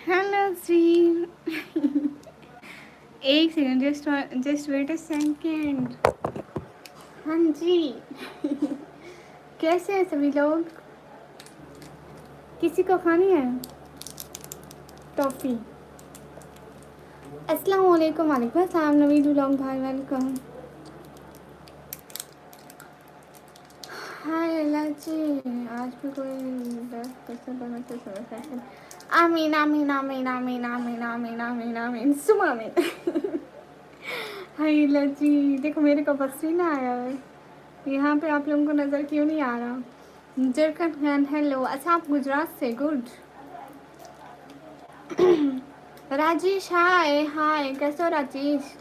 Hello जी। एक second, just wait a second. हाँ जी। कैसे हैं सभी लोग? किसी को खानी है टॉफ़ी? अस्सलाम वालेकुम। वालेकुम अस्सलाम। नवीद व्लॉग भाई, वेलकम। हाय अल्लाह जी। आज भी कोई 10% तो सेशन। आमीन आमीन आमीन आमीन आमीन आमीन आमीन आमीन सुम आमीन। हाय अल्लाह जी, देखो मेरे को पसीना आया है। यहाँ पे आप लोगों को नज़र क्यों नहीं आ रहा? Zircon Khan hello. अच्छा आप गुजरात से? गुड। राजेश हाय हाय, कैसे हो राजेश?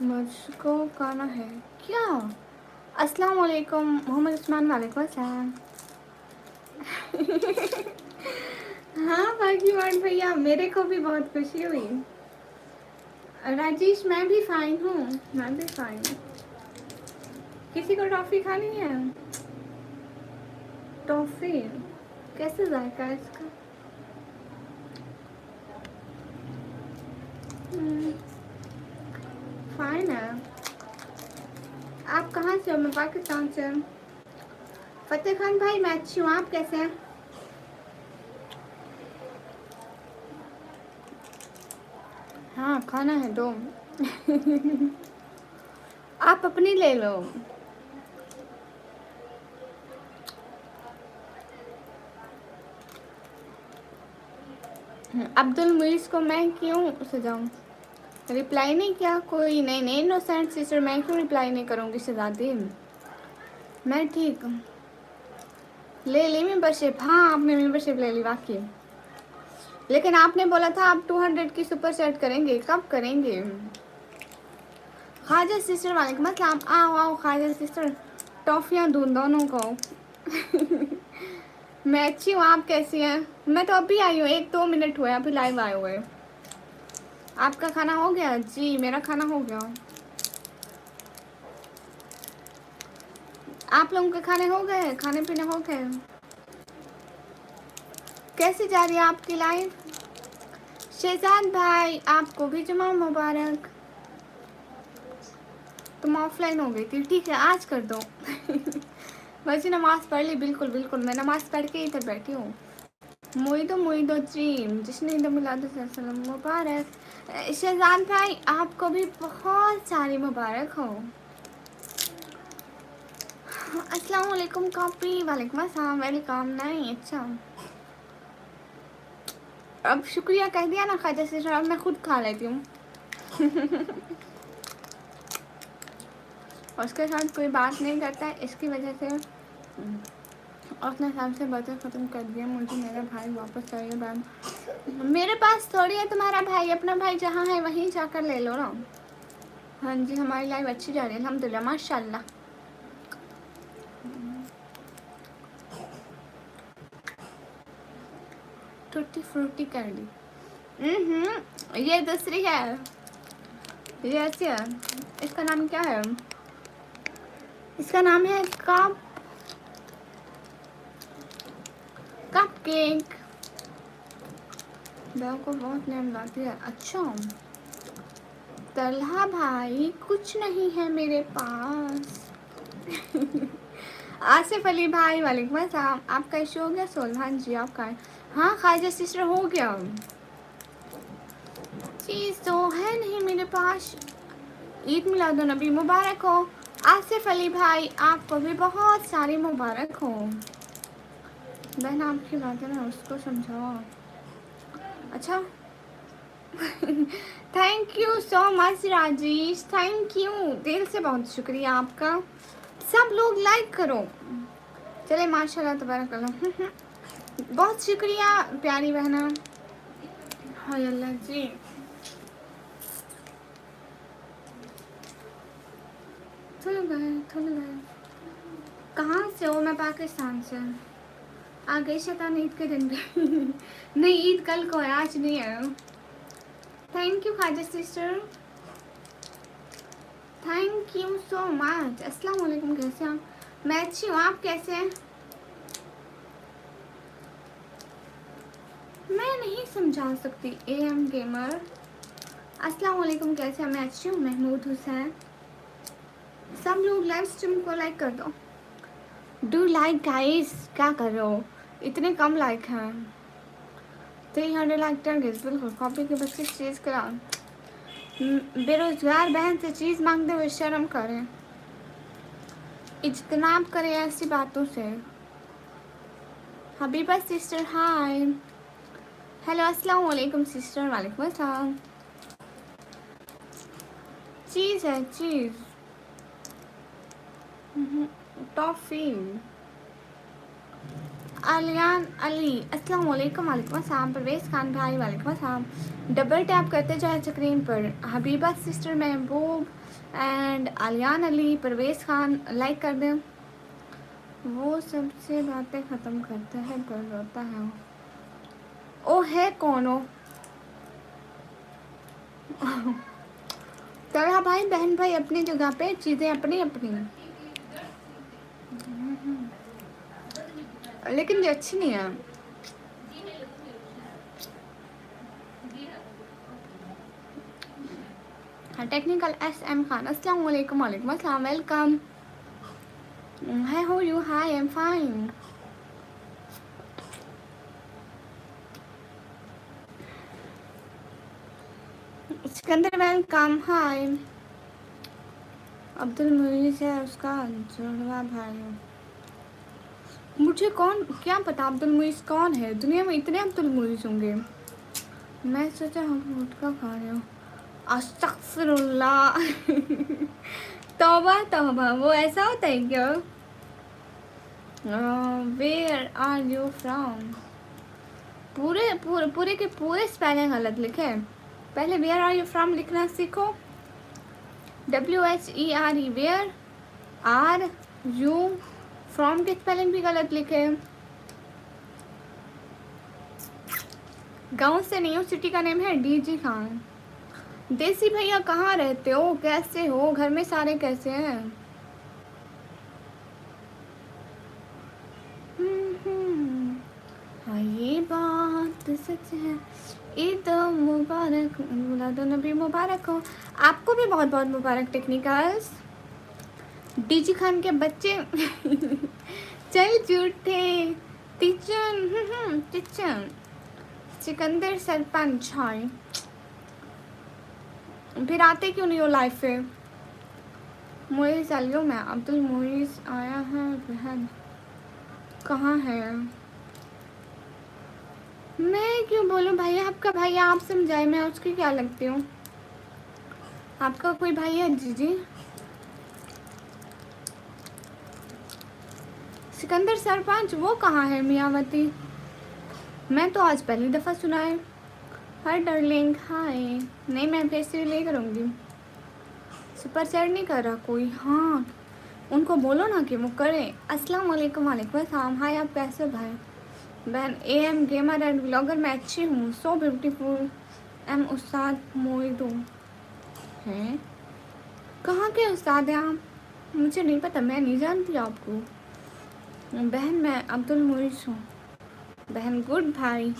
मुझको खाना है क्या? अस्सलाम वालेकुम मोहम्मद उस्मान। वालेकुम अस्सलाम। हाँ भाग्यवान भैया, मेरे को भी बहुत खुशी हुई। राजेश मैं भी फाइन हूँ, मैं भी फाइन हूँ। किसी को टॉफ़ी खानी है? टॉफ़ी कैसे जायका है इसका? फाइन है। आप कहाँ से हो? मैं पाकिस्तान से। फतेह खान भाई मैं अच्छी हूँ, आप कैसे हैं? हाँ खाना है दो। आप अपनी ले लो। अब्दुल मुईस को मैं क्यों सजाऊं? रिप्लाई नहीं किया कोई? नहीं नहीं इनोसेंट सिस्टर, मैं क्यों रिप्लाई नहीं करूँगी शहजादी? मैं ठीक हूँ। ले ली मेंबरशिप? हाँ आपने मेंबरशिप ले ली वाकई। लेकिन आपने बोला था आप 200 की सुपर सेट करेंगे, कब करेंगे? ख्वाजा सिस्टर वालेकुम अस्सलाम। आओ आओ ख्वाजा सिस्टर, टॉफ़ियाँ दूँ दोनों को। मैं अच्छी हूँ, आप कैसी हैं? मैं तो अभी आई हूँ, 1-2 मिनट हुए अभी लाइव आए हुए। आपका खाना हो गया? जी मेरा खाना हो गया। आप लोगों के खाने हो गए? खाने पीने हो गए? कैसी जा रही है आपकी लाइफ? शहजाद भाई आपको भी जुमा मुबारक। तुम ऑफलाइन हो गई थी, ठीक है आज कर दो। वैसे नमाज पढ़ ली, बिल्कुल बिल्कुल मैं नमाज पढ़ के इधर बैठी हूँ। मुईदो जी जिसने ईद मिलाद मुबारक। शहजाद भाई आपको भी बहुत सारी मुबारक हो। अस्सलाम वालेकुम कॉपी। वालेकुम अस्सलाम, वेलकम। नहीं अच्छा अब शुक्रिया कह दिया ना ख्वाजा सिस्टर, अब मैं खुद खा लेती हूँ। उसके साथ कोई बात नहीं करता है, इसकी वजह से उसने सबसे बातें ख़त्म कर दिया। मुझे मेरा भाई वापस चाहिए। मैम मेरे पास थोड़ी है तुम्हारा भाई, अपना भाई जहाँ है वहीं जाकर ले लो ना। हाँ जी हमारी लाइफ अच्छी जा रही है अल्हम्दुलिल्लाह माशाल्लाह। Tutti frutti candy. ये दूसरी है, ये ऐसी है। इसका नाम क्या है? इसका नाम है कप केक। बेल को बहुत नेम लाती है। अच्छा तलहा भाई कुछ नहीं है मेरे पास। आसिफ अली भाई वालेकुम अस्सलाम। आपका इशू हो गया सोल? हाँ जी आपका है। हाँ ख्वाजा सिस्टर हो गया। चीज़ तो है नहीं मेरे पास। ईद मिलादुन नबी मुबारक हो। आसिफ अली भाई आपको भी बहुत सारी मुबारक हो। बहन आपकी बात है ना उसको समझाओ। अच्छा thank you so much Rajesh, thank you दिल से, बहुत शुक्रिया आपका। सब लोग लाइक करो। चले माशाल्लाह तबारकल्लाह। बहुत शुक्रिया प्यारी बहना। हाय अल्लाह जी। थोड़ा गए। कहाँ से हो? मैं पाकिस्तान से। आ गई शैतान ईद के दिन पे। नहीं, ईद कल को है, आज नहीं है। थैंक यू खाजा sister, thank you so much. अस्सलाम वालेकुम, कैसे हैं? मैं अच्छी हूँ, आप कैसे हैं? मैं नहीं समझा सकती। AM गेमर, अस्सलाम वालेकुम, कैसे हैं? मैं अच्छी हूँ। महमूद हुसैन। सब लोग लाइव स्ट्रीम को लाइक कर दो। Do like guys. क्या कर रहे हो? इतने कम लाइक हैं। 300 लाइक टारगेट। बिल्कुल कॉपी के बच्चे चीज़ करा। बेरोजगार बहन से चीज़ मांगते हुए शर्म करें, इज्तनाब करें ऐसी बातों से। हबीबा सिस्टर हाय, हेलो अस्सलाम वालेकुम सिस्टर। वालेकुम अस्सलाम। चीज़ है चीज़। टॉफ़ी। आलियान अली, अस्सलाम वालेकुम। वालेकुम अस्सलाम। परवेज़ खान भाई, वालेकुम अस्सलाम। डबल टैप करते जाए स्क्रीन पर। Habiba sister, Mehboob and Aliyan Ali, Parvez Khan like कर दें। वो सबसे बातें ख़त्म करता है पर रोता है। ओ है कौन हो? तलहा भाई, बहन भाई अपनी जगह पे, चीज़ें अपनी अपनी, लेकिन ये अच्छी नहीं है। टेक्निकल SM खान, अस्सलाम वालेकुम। वालेकुम अस्सलाम, welcome. Hi, how you? Hi, I am fine. Sikandar welcome. Hi. Abdul Muees है उसका जुड़वा भाई। मुझे कौन क्या पता अब्दुल मुईस कौन है? दुनिया में इतने अब्दुल मुईस होंगे। मैं सोचा हम गुटखा खा रहे हो। अस्तगफिरुल्लाह। तौबा तौबा, वो ऐसा होता है क्या? Where are you from? पूरे पूरे पूरे के पूरे स्पेलिंग गलत लिखे। पहले वेयर आर यू फ्रॉम लिखना सीखो। WHERE, where are you from के स्पेलिंग भी गलत लिखे। गांव से नहीं हो, सिटी का नेम है DG खान। देसी भैया कहाँ रहते हो? कैसे हो? घर में सारे कैसे हैं? हाँ ये बात सच है। ईद मुबारक, मिलाद नबी मुबारक हो। आपको भी बहुत बहुत मुबारक टेक्निकल्स। DG खान के बच्चे। चल झूठे किचन। सिकंदर सरपंच हाय। फिर आते क्यों नहीं हो लाइफ पे? मोइस चलियो, मैं अब्दुल मोइस आया है। बहन कहाँ है? मैं क्यों बोलूँ भैया? आपका भैया आप समझाए, मैं उसकी क्या लगती हूँ? आपका कोई भाई है जीजी? सिकंदर सरपंच वो कहाँ है? मियावती, मैं तो आज पहली दफ़ा सुना है। हाय डार्लिंग हाय। नहीं, मैं पैसे ले करूँगी। सुपर चैट नहीं कर रहा कोई? हाँ, उनको बोलो ना कि वो करें। अस्सलाम वालेकुम। वालेकुम अस्सलाम। हाय, आप कैसे भाई बहन? AM गेमर एंड ब्लॉगर, मैं अच्छी हूँ। सो ब्यूटीफुल एम उस्ताद मोइदो हैं। कहाँ के उस्ताद हैं आप? मुझे नहीं पता, मैं नहीं जानती आपको। बहन मैं अब्दुल मोइस हूँ। बहन गुड भाई।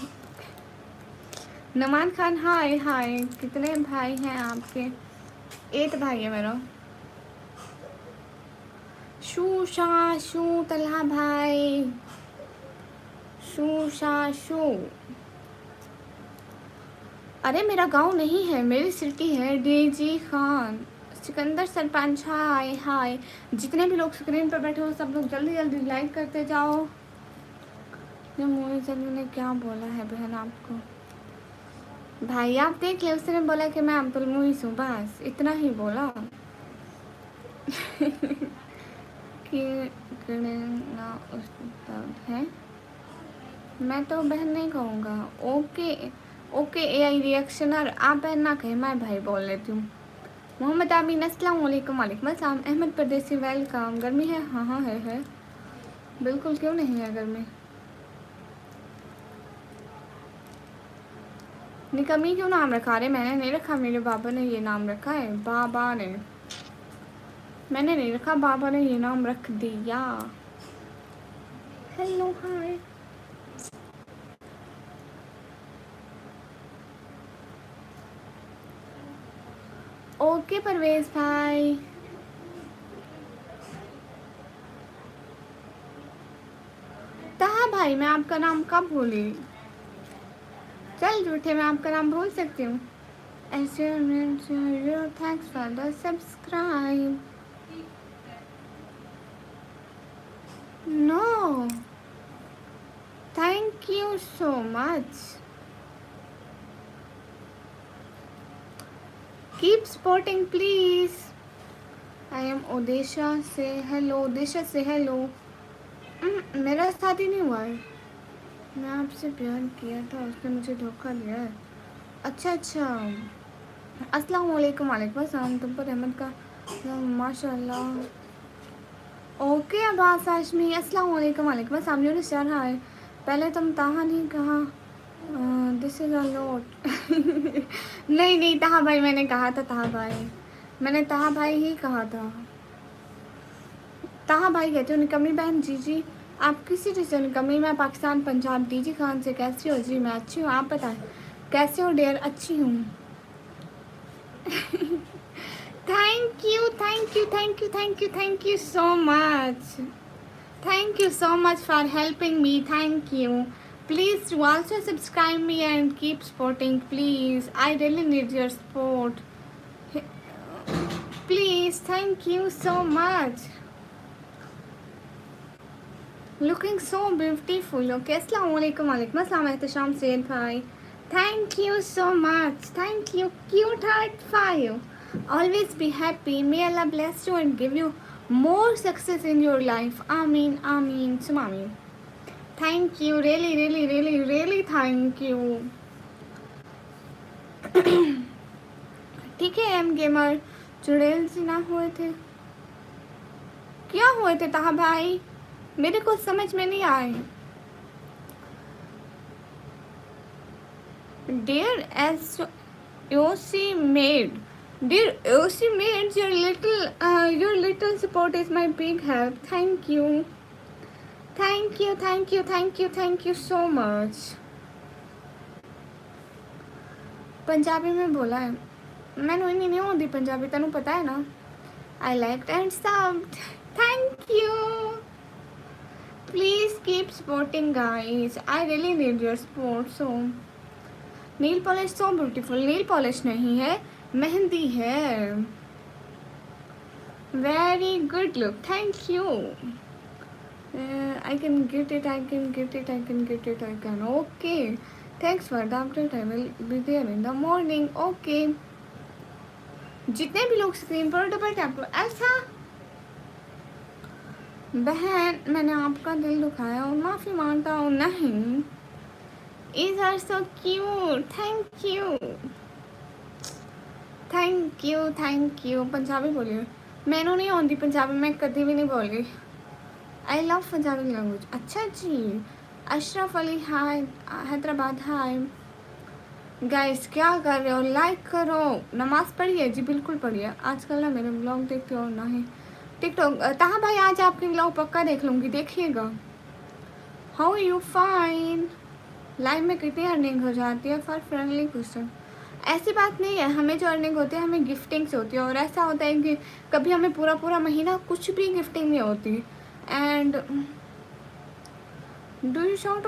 नमान खान हाय हाय। कितने भाई हैं आपके? 8 भाई है मेरा। शू शा शू तलहा भाई, शू शा शू। अरे मेरा गांव नहीं है, मेरी सिटी है DG खान। सिकंदर सरपंच हाय हाय। जितने भी लोग स्क्रीन पर बैठे हो सब लोग जल्दी जल्दी लाइक करते जाओ। ये मोइज़ ने क्या बोला है बहन आपको? भाई आप देख ले, उसने बोला कि मैं अब्दुल मुईस हूँ, बस इतना ही बोला। कि करना उस्ताद है, मैं तो बहन नहीं कहूँगा। ओके ओके एआई रिएक्शनर, आप बहन ना कहे, मैं भाई बोल लेती हूँ। मोहम्मद आमीन अस्सलाम वालेकुम। वालेकुम अस्सलाम। अहमद परदेसी वेलकम। गर्मी है? हाँ हाँ है, बिल्कुल, क्यों नहीं है गर्मी। निकमी क्यों नाम रखा? रहे मैंने नहीं रखा, मेरे बाबा ने ये नाम रखा है, बाबा ने, मैंने नहीं रखा, बाबा ने ये नाम रख दिया। Hello hi. ओके परवेज भाई। ताहा भाई, मैं आपका नाम कब भूली? चल झूठे, मैं आपका नाम भूल सकती हूँ? ऐसे thanks for the subscribe. No, thank you so much. Keep supporting please. I am Odisha से हेलो। ओदेशा से हेलो। मेरा साथ ही नहीं हुआ है। मैं आपसे प्यार किया था, उसने मुझे धोखा दिया है। अच्छा अच्छा, अस्सलाम वालेकुम। वालेकुम अस्सलाम। तुम पर रहमत का माशाल्लाह। ओके अब्बास हाशमी अस्सलाम वालेकुम। वालेकुम अस्सलाम। यूनुस यार हाय। पहले तुम ताहा नहीं कहा, दिस इज अ लॉट। नहीं नहीं, ताहा भाई मैंने कहा था, ताहा भाई, मैंने ताहा भाई ही कहा था। ताहा भाई कहते हो निकम्मी बहन। जी जी, आप किसी चीज़ से निकम्मी? मैं पाकिस्तान पंजाब डीजी खान से। कैसी हो? जी मैं अच्छी हूँ, आप बताएं कैसे हो? डेयर अच्छी हूँ। Thank you thank you thank you thank you thank you so much. Thank you so much for helping me. Thank you. Please do also subscribe me and keep supporting. Please, I really need your support. Please, thank you so much. Looking so beautiful. Okay, assalamu alaikum. Walaikum assalam. Ehtisham Said bhai. Thank you so much. Thank you. Cute heart 5. Always be happy. May Allah bless you and give you more success in your life. Ameen. Ameen. Sum Ameen. Thank you, really really really really thank you. ठीक है M gamer. चुड़ैल से ना हुए थे, क्या हुए थे ताहा भाई? मेरे को समझ में नहीं आए। Dear Osi maid, dear Osi maid, your little support is my big help. Thank you, thank you, thank you, thank you, thank you so much. Punjabi में बोला है, मैंने इन्हीं नहीं होती पंजाबी, तेनू पता है ना। I liked and subbed. Thank you. Please keep supporting guys. I really need your support. So nail polish so beautiful. Nail polish नहीं है, मेहंदी है। Very good look. Thank you. I can get it. I can get it. I can get it. I can. Okay. Thanks for the update. I will be there in the morning. Okay. जितने भी लोग screen पर double tap करो। ऐसा बहन, मैंने आपका दिल दुखाया और माफ़ी मांगता हूँ। नहीं, is are so cute. Thank you thank you thank you. Punjabi बोलिए, मैनू नहीं आती पंजाबी, मैं कभी भी नहीं बोली। I love Punjabi language. अच्छा जी, अशरफ अली हाय, हैदराबाद हाय। गाइस क्या कर रहे हो? लाइक करो। नमाज पढ़िए जी, बिल्कुल पढ़िए। आजकल ना मेरे ब्लॉग देखते हो ना ही टिकटॉक। ताहा भाई आज आपके ब्लॉग पक्का देख लूँगी, देखिएगा। How you? फाइन। लाइव में कितनी अर्निंग हो जाती है? फॉर फ्रेंडली क्वेश्चन, ऐसी बात नहीं है। हमें जो अर्निंग होती है हमें गिफ्टिंग से होती है, और ऐसा होता है कि कभी हमें पूरा पूरा महीना कुछ भी गिफ्टिंग नहीं होती। And do you shout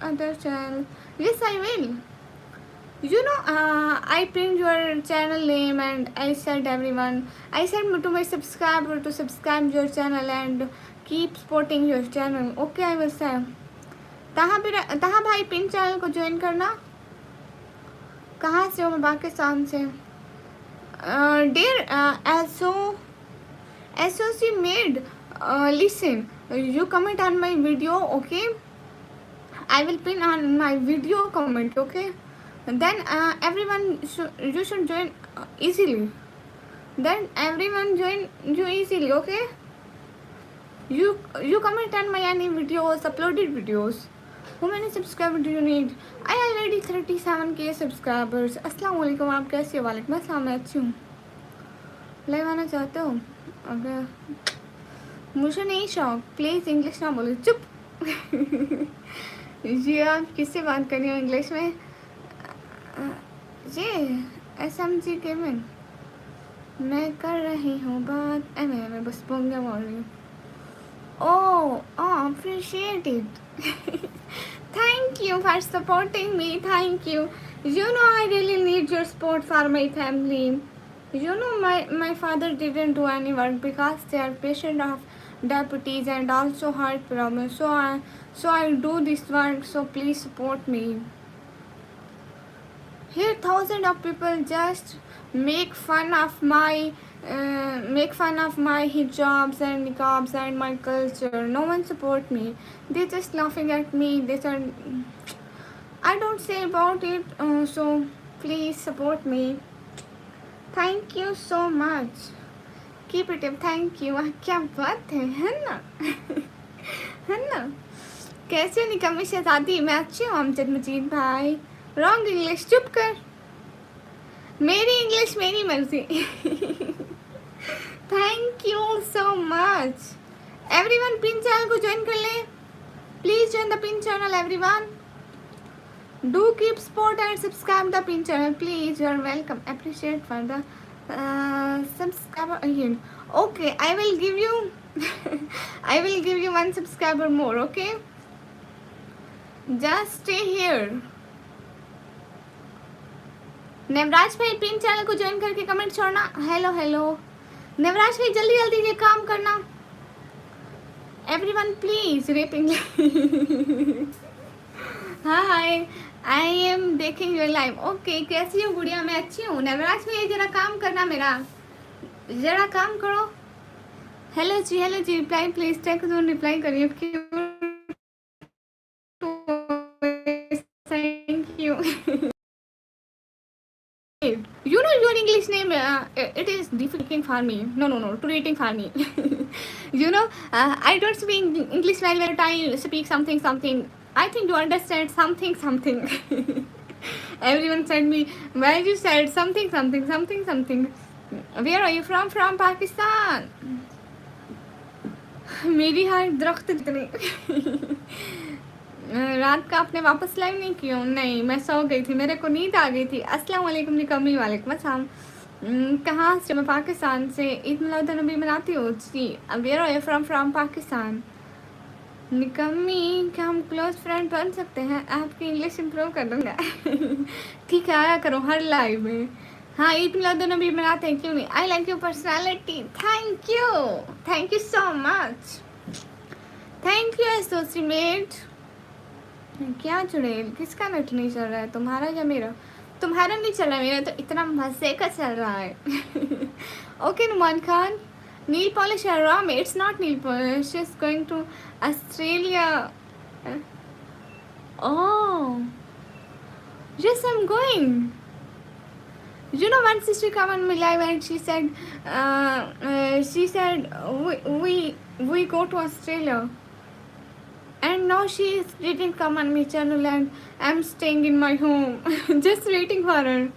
other channel? Yes, I will. You know, I pinned your channel name and I said everyone. I said to my subscriber to subscribe your channel and keep supporting your channel. Okay, I will say. ताहा भाई pin channel को join करना। कहाँ से हो? मैं पाकिस्तान से। Dear SOC made, listen, you comment on my video, okay? I will pin on my video comment, okay? Then everyone you should join easily. Then everyone join you easily, okay? You comment on my any videos, uploaded videos. How many subscribers do you need? I already 37k subscribers. अस्सलाम वालेकुम, आप कैसे हो? वालेकुम अस्सलाम, मैं अच्छी हूँ. लाइव आना चाहते हो? अगर मुझे नहीं शौक, प्लीज़ इंग्लिश ना बोलो, चुप. जी आप किससे बात कर रही हो इंग्लिश में? जी SMG गेमिंग मैं कर रही हूँ बात. मैं बस बोंगे बोल रही हूँ. Oh, appreciate it. Thank you for supporting me. Thank you. You know I really need your support for my family. You know my father didn't do any work because they are patient of diabetes and also heart problems. So I do this work. So please support me. Here thousands of people just make fun of my hijabs and niqabs and my culture. No one support me. They just laughing at me. They said I don't say about it. So please support me. Thank you so much. Keep it up. Thank you. क्या बात है ना? है ना? कैसे निकम्मी शहजादी? मैं अच्छी हूँ अमजद मजीद भाई. रॉन्ग इंग्लिश, चुप कर. मेरी इंग्लिश मेरी मर्जी. Thank you so much. Everyone pin channel को ज्वाइन कर ले. Please join the pin channel everyone. Do keep support and subscribe the pin channel please. You are welcome. Appreciate for the subscriber. Okay, I will give you one subscriber more. Okay, just stay here. Navraj भाई pin channel को join करके comment छोड़ना. Hello hello Navraj भाई, जल्दी जल्दी ये काम करना. Everyone please repping. Hi, I am देखेंग योर लाइव. ओके, कैसी हो गुड़िया? मैं अच्छी हूँ. नवराज भाई जरा काम करना, मेरा जरा काम करो. Hello ji reply please. Tech zone reply करिए. Thank you. You know your English name, it is difficult for me. No, to reading for me. You know, I don't speak English well, but I speak something. I think you understand something. Everyone said me, why you said something. Where are you from? From Pakistan. मेरी हार दरख्त जितनी. रात का आपने वापस live नहीं किया? नहीं, मैं सो गई थी, मेरे को नींद आ गई थी. अस्सलाम वालेकुम निकम्मी. वालेकुम अस्सलाम. कहाँ से? मैं पाकिस्तान से. ईद मिलाद नबी मनाती हूँ जी. Where are you from? Pakistan. निकम्मी, क्या हम क्लोज फ्रेंड बन सकते हैं? आपकी इंग्लिश इम्प्रूव कर दूँगा. ठीक है, आया करो हर लाइव में. हाँ, ईद मिलाद नबी मनाते हैं, क्यों नहीं. I like your personality. Thank you so much. Thank you associate. क्या चुड़ैल, किसका नेट नहीं चल रहा है? तुम्हारा या मेरा? तुम्हारा नहीं चल रहा, मेरा तो इतना मजे का चल रहा है. Okay Numan Khan. Nail polish Ram. It's not nail polish. Is going to Australia. Oh yes, I'm going. You know, one sister come on my live and she said we go to Australia. And now she didn't come on my channel and I'm staying in my home. Just waiting for her.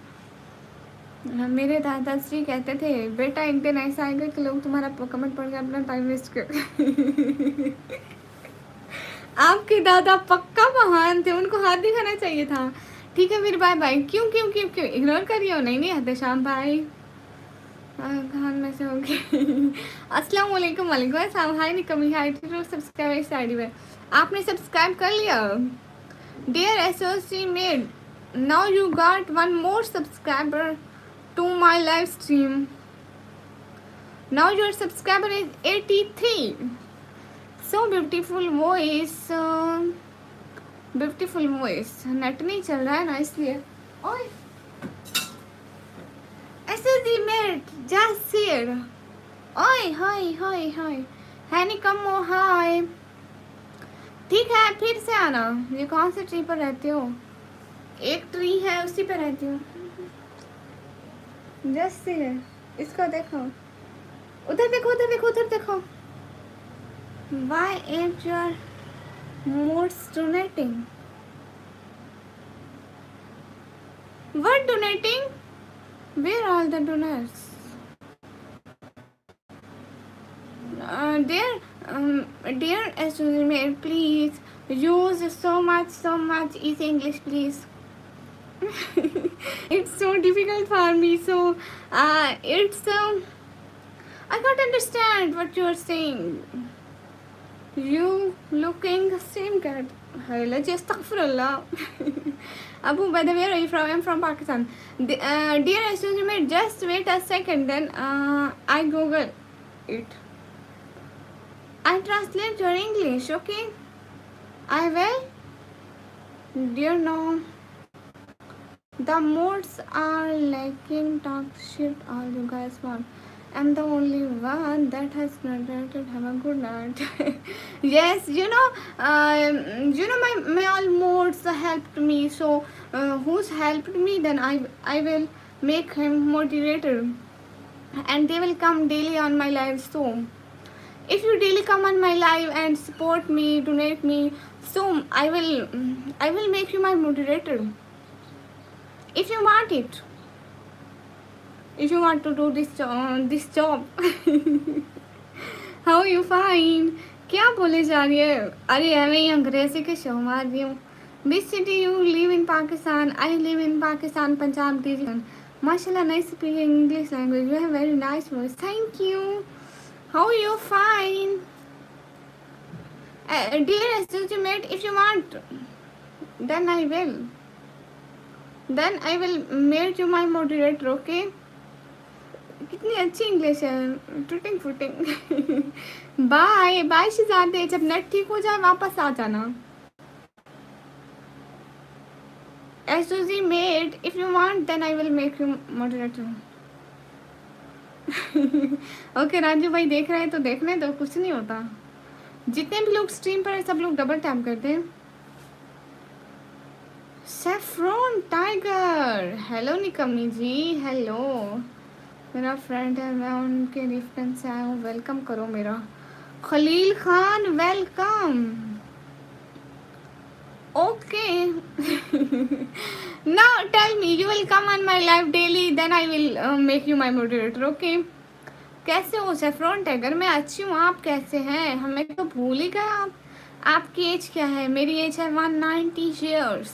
मेरे दादाश्री कहते थे, बेटा एक दिन ऐसा आएगा कि लोग तुम्हारा कमेंट पढ़ के अपना टाइम वेस्ट कर. आपके दादा पक्का महान थे, उनको हाथ दिखाना चाहिए था. ठीक है फिर, बाय बाय. क्यों इग्नोर करिए? नहीं हदशाम भाई. खान में से हो गए. अस्सलाम वालेकुम. वालेकुम अस्सलाम. हाय निकमी. हाय टू सब्सक्राइब इस आईडी में. आपने सब्सक्राइब कर लिया? Dear associate, now you got one more subscriber to my live stream. Now your subscriber is 83. So beautiful voice. Net नहीं चल रहा है ना, इसलिए. ओए एसोसिएट जस्ट हियर. ओए हाय. है निकम्मो हाय। ठीक है फिर से आना। ये कौन से ट्री पर रहती हो? एक ट्री है उसी पे रहती हूँ। जस्ट है इसको देखो, उधर देखो उधर देखो उधर देखो। Why ain't your mods donating? What donating? Where are the donors? Dear student, please use so much easy English, please. It's so difficult for me, so it's I can't understand what you are saying. You looking same cat. Astaghfirullah. Abu, by the way, where are you from? I'm from Pakistan. Dear student, just wait a second, then I Google it. I translate your English, okay? I will. Dear no. The modes are liking talk shit all you guys want. I'm the only one that has graduated. Have a good night. Yes, my all modes helped me. So who's helped me? Then I will make him moderator, and they will come daily on my live. So if you daily come on my live and support me, donate me, so I will make you my moderator. If you want it, if you want to do this job. How are you fine? क्या बोले जा रही है? अरे मैं ही अंग्रेजी के show मार रही हूँ. Which city you live in Pakistan? I live in Pakistan, Punjab region. Mashallah, nice speaking English language. You have very nice voice. Thank you. How are you fine? Dear student, if you want, then I will make you my moderator, okay? कितनी अच्छी English है, टूटिंग फूटिंग. Bye bye शिजादे, जब net ठीक हो जाए वापस आ जाना. SOG made, if you want then I will make you moderator. Okay Raju भाई देख रहे हैं तो देखने दो, कुछ नहीं होता. जितने भी लोग स्ट्रीम पर है सब लोग डबल टैप करते हैं. सेफ्रॉन टाइगर, हेलो निकम्मी जी, हेलो. मेरा फ्रेंड है, मैं उनके रेफरेंस से आया हूँ. वेलकम करो मेरा. Khalil Khan welcome. Okay now tell me, you will come on my live daily, then I will make you my moderator, okay? कैसे हो सेफ्रॉन टाइगर? मैं अच्छी हूँ, आप कैसे हैं? हमें तो भूल ही गए आप. आपकी एज क्या है? मेरी एज है 190 years.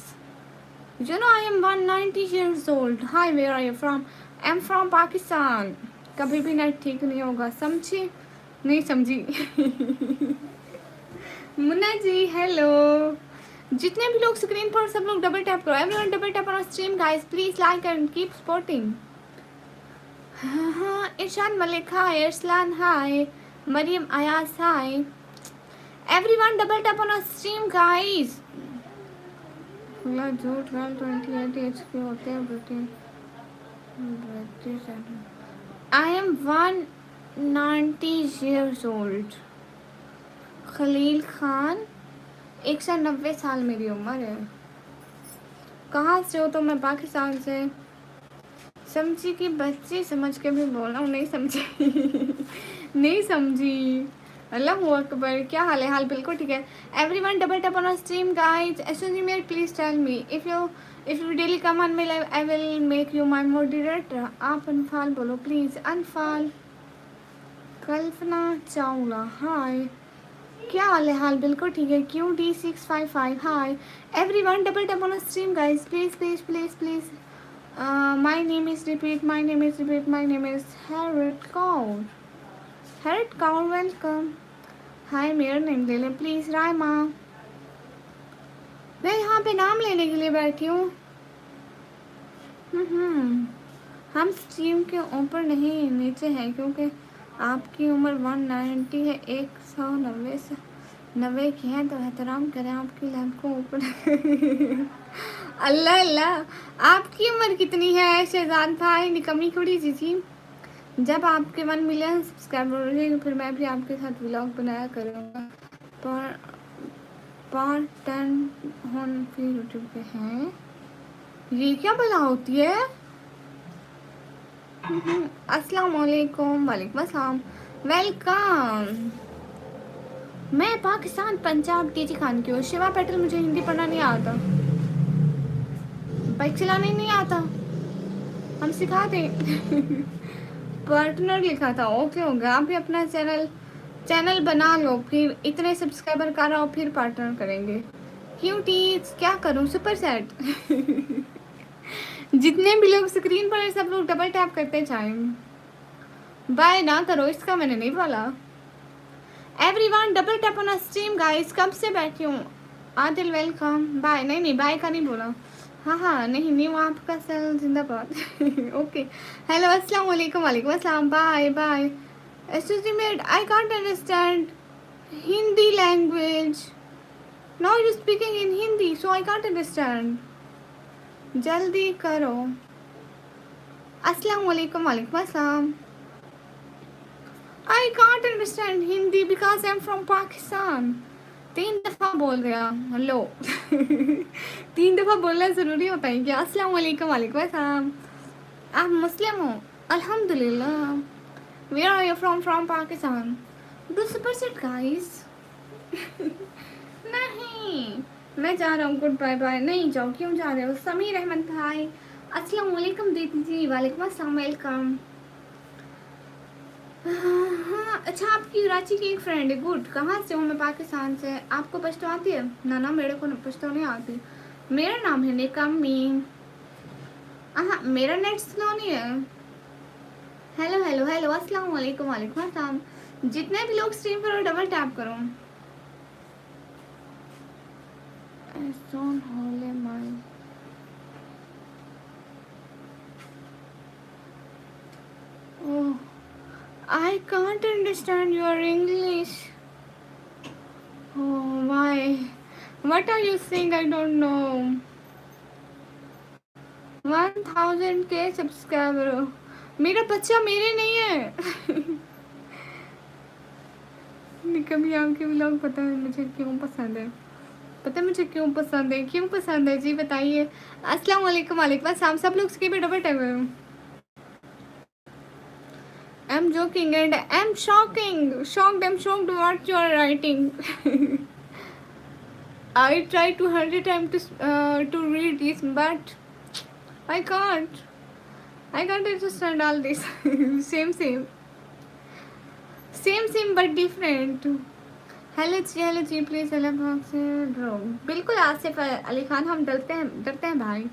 You know I am 190 years old. Hi, where are you from? I'm from Pakistan. कभी भी नेट ठीक नहीं होगा, समझी? नहीं समझी? मुन्ना जी हेलो. जितने भी लोग स्क्रीन पर सब लोग डबल टैप करो. Everyone double tap on stream guys, please like and keep supporting. Irshan Malik hi, Arsalan hi, Mariyam Ayas hi. Everyone double tap on stream guys. खुला झूठ 28 एज के होते हैं British. I am 190 years old. Khalil Khan, 190 साल मेरी उम्र है. कहाँ से हो? तो मैं पाकिस्तान से. समझी कि बच्ची समझ के भी बोल रहा हूँ, नहीं समझी. नहीं समझी. अल्लाहू अकबर. क्या हाल है? हाल बिल्कुल ठीक है. Everyone double tap on stream guys. SOG mail please tell me if you daily come on my live I will make you my moderator. आप अनफाल बोलो प्लीज. अनफाल. कल्पना चावला हाय. क्या हाल है? हाल बिल्कुल ठीक है. QD655 hi. Everyone double tap on stream guys, please please please please. My name is repeat, my name is repeat, my name is Harriet Kaur. Harriet Kaur welcome. Hi, मेरा name ले लें प्लीज. रायमा. मैं यहाँ पे नाम लेने के लिए बैठी हूँ. हम स्ट्रीम के ऊपर नहीं नीचे हैं क्योंकि आपकी उम्र 190 है, 190 की है, तो एहतराम करें आपकी लाइफ को ऊपर. अल्लाह अल्लाह. आपकी उम्र कितनी है शहजाद भाई? निकम्मी कुड़ी जी. जब आपके 1 मिलियन सब्सक्राइबर हो जाएंगे फिर मैं भी आपके साथ व्लॉग बनाया करूँगा। पर 10 होन फिर यूट्यूब पे हैं। ये क्या भला होती है? अस्सलाम वालेकुम। वालेकुम अस्सलाम। वेलकम। मैं पाकिस्तान पंजाब टीची खान की हूँ। शिवा पैटल। मुझे हिंदी पढ़ना नहीं आता, बाइक चलाना ही नहीं आता, हम सिखा दें। पार्टनर लिखा था। ओके हो गया। आप भी अपना चैनल बना लो, फिर इतने सब्सक्राइबर कर आओ फिर पार्टनर करेंगे। क्यूटीज क्या करूँ? Super set. जितने भी लोग स्क्रीन पर सब लोग डबल टैप करते जाएं। बाय ना करो, इसका मैंने नहीं बोला। Everyone double tap on stream guys. कब से बैठी हूँ? आदिल वेलकम। बाय नहीं बाय का नहीं बोला। हाँ नहीं वो आपका सेल जिंदाबाद। ओके हेलो अस्सलाम वालेकुम। वालेकुम अस्सलाम। Bye bye. Excuse me I can't understand Hindi language. Now you speaking in Hindi so I can't understand. जल्दी करो। अस्सलाम वालेकुम। वालेकुम अस्सलाम। I can't understand Hindi because I am from Pakistan. 3 दफ़ा बोल गया हेलो। 3 दफ़ा बोलना ज़रूरी होता है क्या? अस्सलाम वालेकुम। वालेकुम अस्सलाम। आप मुस्लिम हो? अल्हम्दुलिल्लाह। Where are you from Pakistan. Do super set guys. नहीं मैं जा रहा हूँ। Good bye bye. नहीं जाओ। क्यों जा रहे हो? समीर अहमद भाई अस्सलाम वालेकुम। दीदी जी वालेकुम अस्सलाम। वेलकम। हाँ अच्छा आपकी कराची की एक फ्रेंड है। गुड। कहाँ से हूँ मैं? पाकिस्तान से। आपको पश्तो आती है? ना मेरे को पश्तो नहीं आती। मेरा नाम है निकम्मी। हाँ मेरा नेट स्लो नहीं है। हेलो हेलो हेलो अस्सलाम वालेकुम। वालेकुम अस्सलाम। जितने भी लोग स्ट्रीम पर डबल टैप करो। ओह I can't understand your English. Oh, why? What are you saying? I don't know. 1000 के सब्सक्राइबर हो। मेरा बच्चा मेरे नहीं है। कभी आपके व्लॉग पता है मुझे क्यों पसंद है? पता है मुझे क्यों पसंद है? क्यों पसंद है जी बताइए। अस्सलाम वालेकुम। वालेकुम अस्सलाम। सब लोग उसके पे डबल टैप करो। I'm joking and I'm shocking. Shocked. I'm shocked what you are writing. I try to 100 times to read this, but I can't. I can't understand all this. same, but different. Hello जी please अलग भाग से draw. बिल्कुल आसिफ अली खान। हम डरते हैं भाई।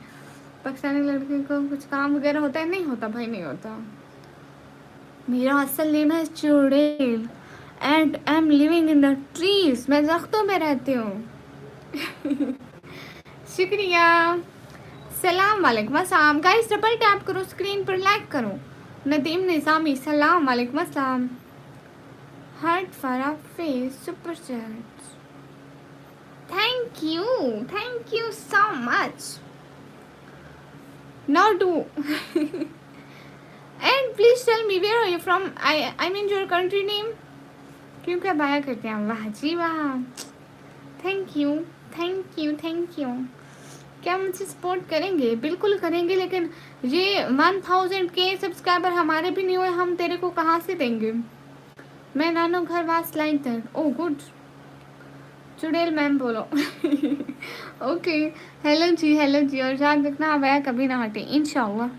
पाकिस्तानी लड़के को कुछ काम वगैरह होता है? नहीं होता भाई, नहीं होता। मेरा असल नेम है चुड़ैल and I am living in the trees. मैं दरख्तों में रहती हूँ। शुक्रिया। सलाम वालेकुम अस्सलाम। गाइस डबल टैप करो स्क्रीन पर, लाइक करो। नदीम निज़ामी सलाम वालेकुम अस्सलाम। Heart for face super chat. Thank you so much. Now do and please tell me where are you from. I mean your country name. क्यों क्या बाया करते हैं? वाह जी वाह। Thank you. क्या मुझे सपोर्ट करेंगे? बिल्कुल करेंगे, लेकिन ये 1000 के सब्सक्राइबर हमारे भी नहीं हुए, हम तेरे को कहाँ से देंगे? मैं नानो घर was like that. Oh good. चुड़ैल मैम बोलो। ओके हेलो जी और याद रखना आया कभी ना हटे इंशाल्लाह।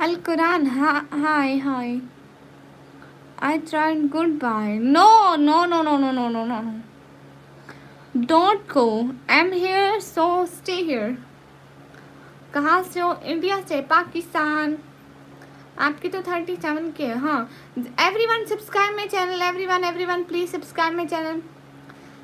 अल कुरान hi I tried good bye. No don't go. I am here so stay here. कहाँ से हो? इंडिया से। पाकिस्तान। आपकी तो 37 के। हाँ everyone subscribe my channel. Everyone please subscribe my channel.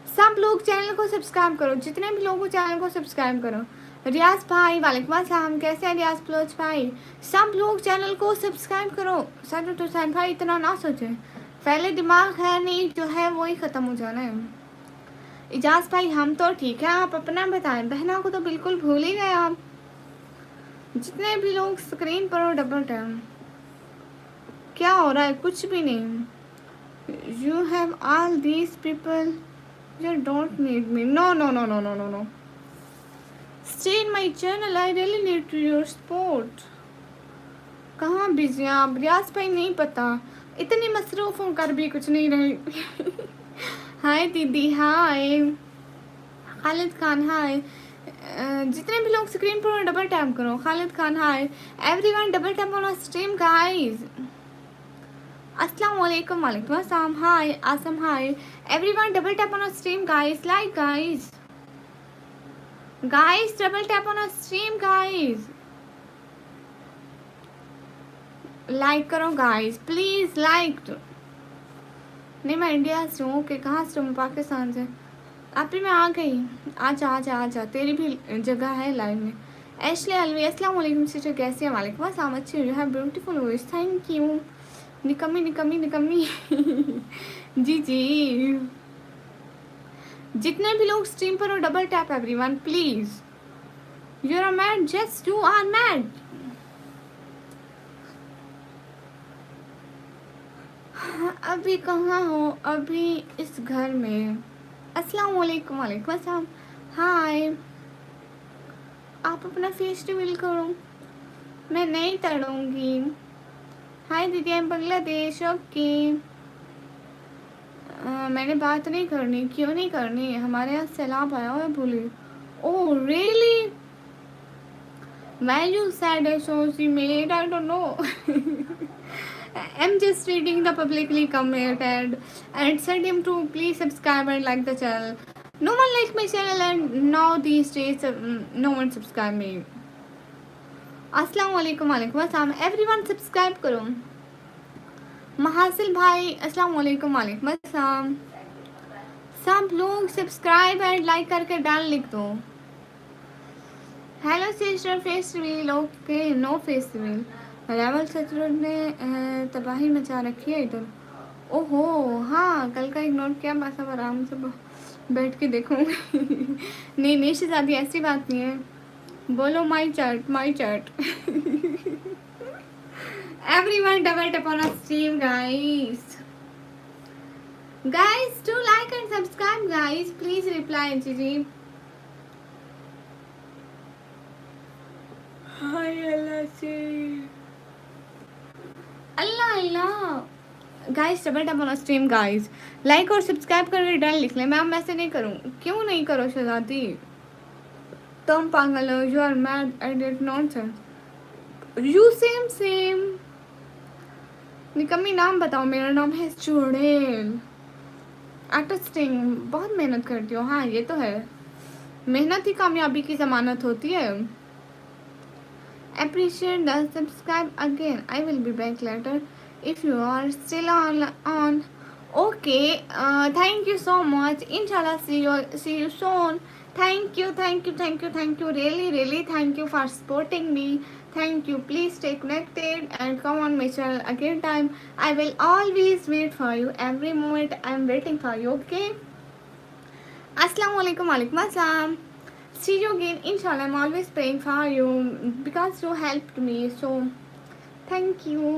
सब लोग चैनल को सब्सक्राइब करो। जितने भी लोगों चैनल को सब्सक्राइब करो। रियाज भाई वालेकुम अस्सलाम। कैसे हैं रियाज बलोच भाई? सब लोग चैनल को सब्सक्राइब करो। सर तो सैन भाई इतना ना सोचे, पहले दिमाग है नहीं जो है वही ख़त्म हो जाना है। इजाज भाई हम तो ठीक है, आप अपना बताएं। बहना को तो बिल्कुल भूल ही गए आप। जितने भी लोग स्क्रीन पर हो डबल टैप। क्या हो रहा है? कुछ भी नहीं. You have all these people. You don't need me. No, no, no, no, no, no, no. Stay in my channel. I really need your support. कहाँ बिजी हैं आप? रियाज भाई नहीं पता, इतनी मसरूफ हूँ कर भी कुछ नहीं रही. हाय दीदी, हाय खालिद खान, हाय. जितने भी लोग स्क्रीन पर डबल टैप करो. Khalid Khan, hi. Everyone double tap on stream guys. अस्सलाम वालेकुम. वालेकुम अस्सलाम. Hi Aasam, hi. Everyone double tap on stream guys. Like guys. Guys double tap on stream guys. Like करो गाइस प्लीज. लाइक. नहीं मैं इंडिया से हूँ. ओके कहाँ से हूँ? पाकिस्तान से. आप ही मैं आ गई. आजा आजा आजा, तेरी भी जगह है लाइव में. एशले अलवी, अस्सलाम वालेकुम सिस्टर, कैसी है? वालेकुम अस्सलाम. अच्छी you have beautiful voice. Thank you. निकम्मी निकम्मी निकम्मी. जी जी. जितने भी लोग स्ट्रीम पर हो double tap everyone please. You are mad, just you are mad. अभी कहाँ हो? अभी इस घर में. अस्सलाम वालेकुम. वालेकुम अस्सलाम. हाय. आप अपना फेस रिवील करो, मैं नहीं तड़ूंगी. हाय दीदी, आई एम बांग्लादेश. ओके. मैंने बात नहीं करनी. क्यों नहीं करनी? हमारे यहाँ सैलाब आया हुआ है. भूली. Oh really? Why you said so she made? I don't know. I'm just reading the publicly commented and said him to please subscribe and like the channel. No one likes my channel and now these days no one subscribe me. अस्सलाम वालेकुम. वालेकुम अस्सलाम. Everyone subscribe करो. महासिल भाई अस्सलाम वालेकुम. वालेकुम अस्सलाम. सब लोग सब्सक्राइब एंड लाइक करके डाल लिख दो. Hello sister, face reveal. Okay no face reveal. Rawal Sachrud ने तबाही मचा रखी है इधर. ओहो हाँ, कल का इग्नोर किया. मैं सब आराम से बैठ के देखूँगी. नहीं नहीं शहजादी, ऐसी बात नहीं है. बोलो my chat, my chat. Everyone double tap on stream guys. Guys do like and subscribe guys please. Reply जी. हाय अल्लाह से. अल्लाह अल्लाह. Guys double tap on stream guys. Like और सब्सक्राइब करके डन लिख लें. मैम वैसे नहीं करूँ. क्यों नहीं करो शहजादी? तुम पागल हो. You are mad. I did nonsense. You same same. निकम्मी नाम बताओ. मेरा नाम है चुड़ैल. आर्टिस्टिंग बहुत मेहनत करती हो. हाँ ये तो है, मेहनत ही कामयाबी की जमानत होती है. Appreciate the subscribe again. I will be back later if you are still on. Okay. Thank you so much. Inshallah see you soon. Thank you. Really thank you for supporting me. Thank you. Please stay connected and come on my channel again time. I will always wait for you. Every moment I am waiting for you. Okay. Assalamu alaikum. Walaikum assalam. See you again inshallah. I'm always praying for you because you helped me, so thank you.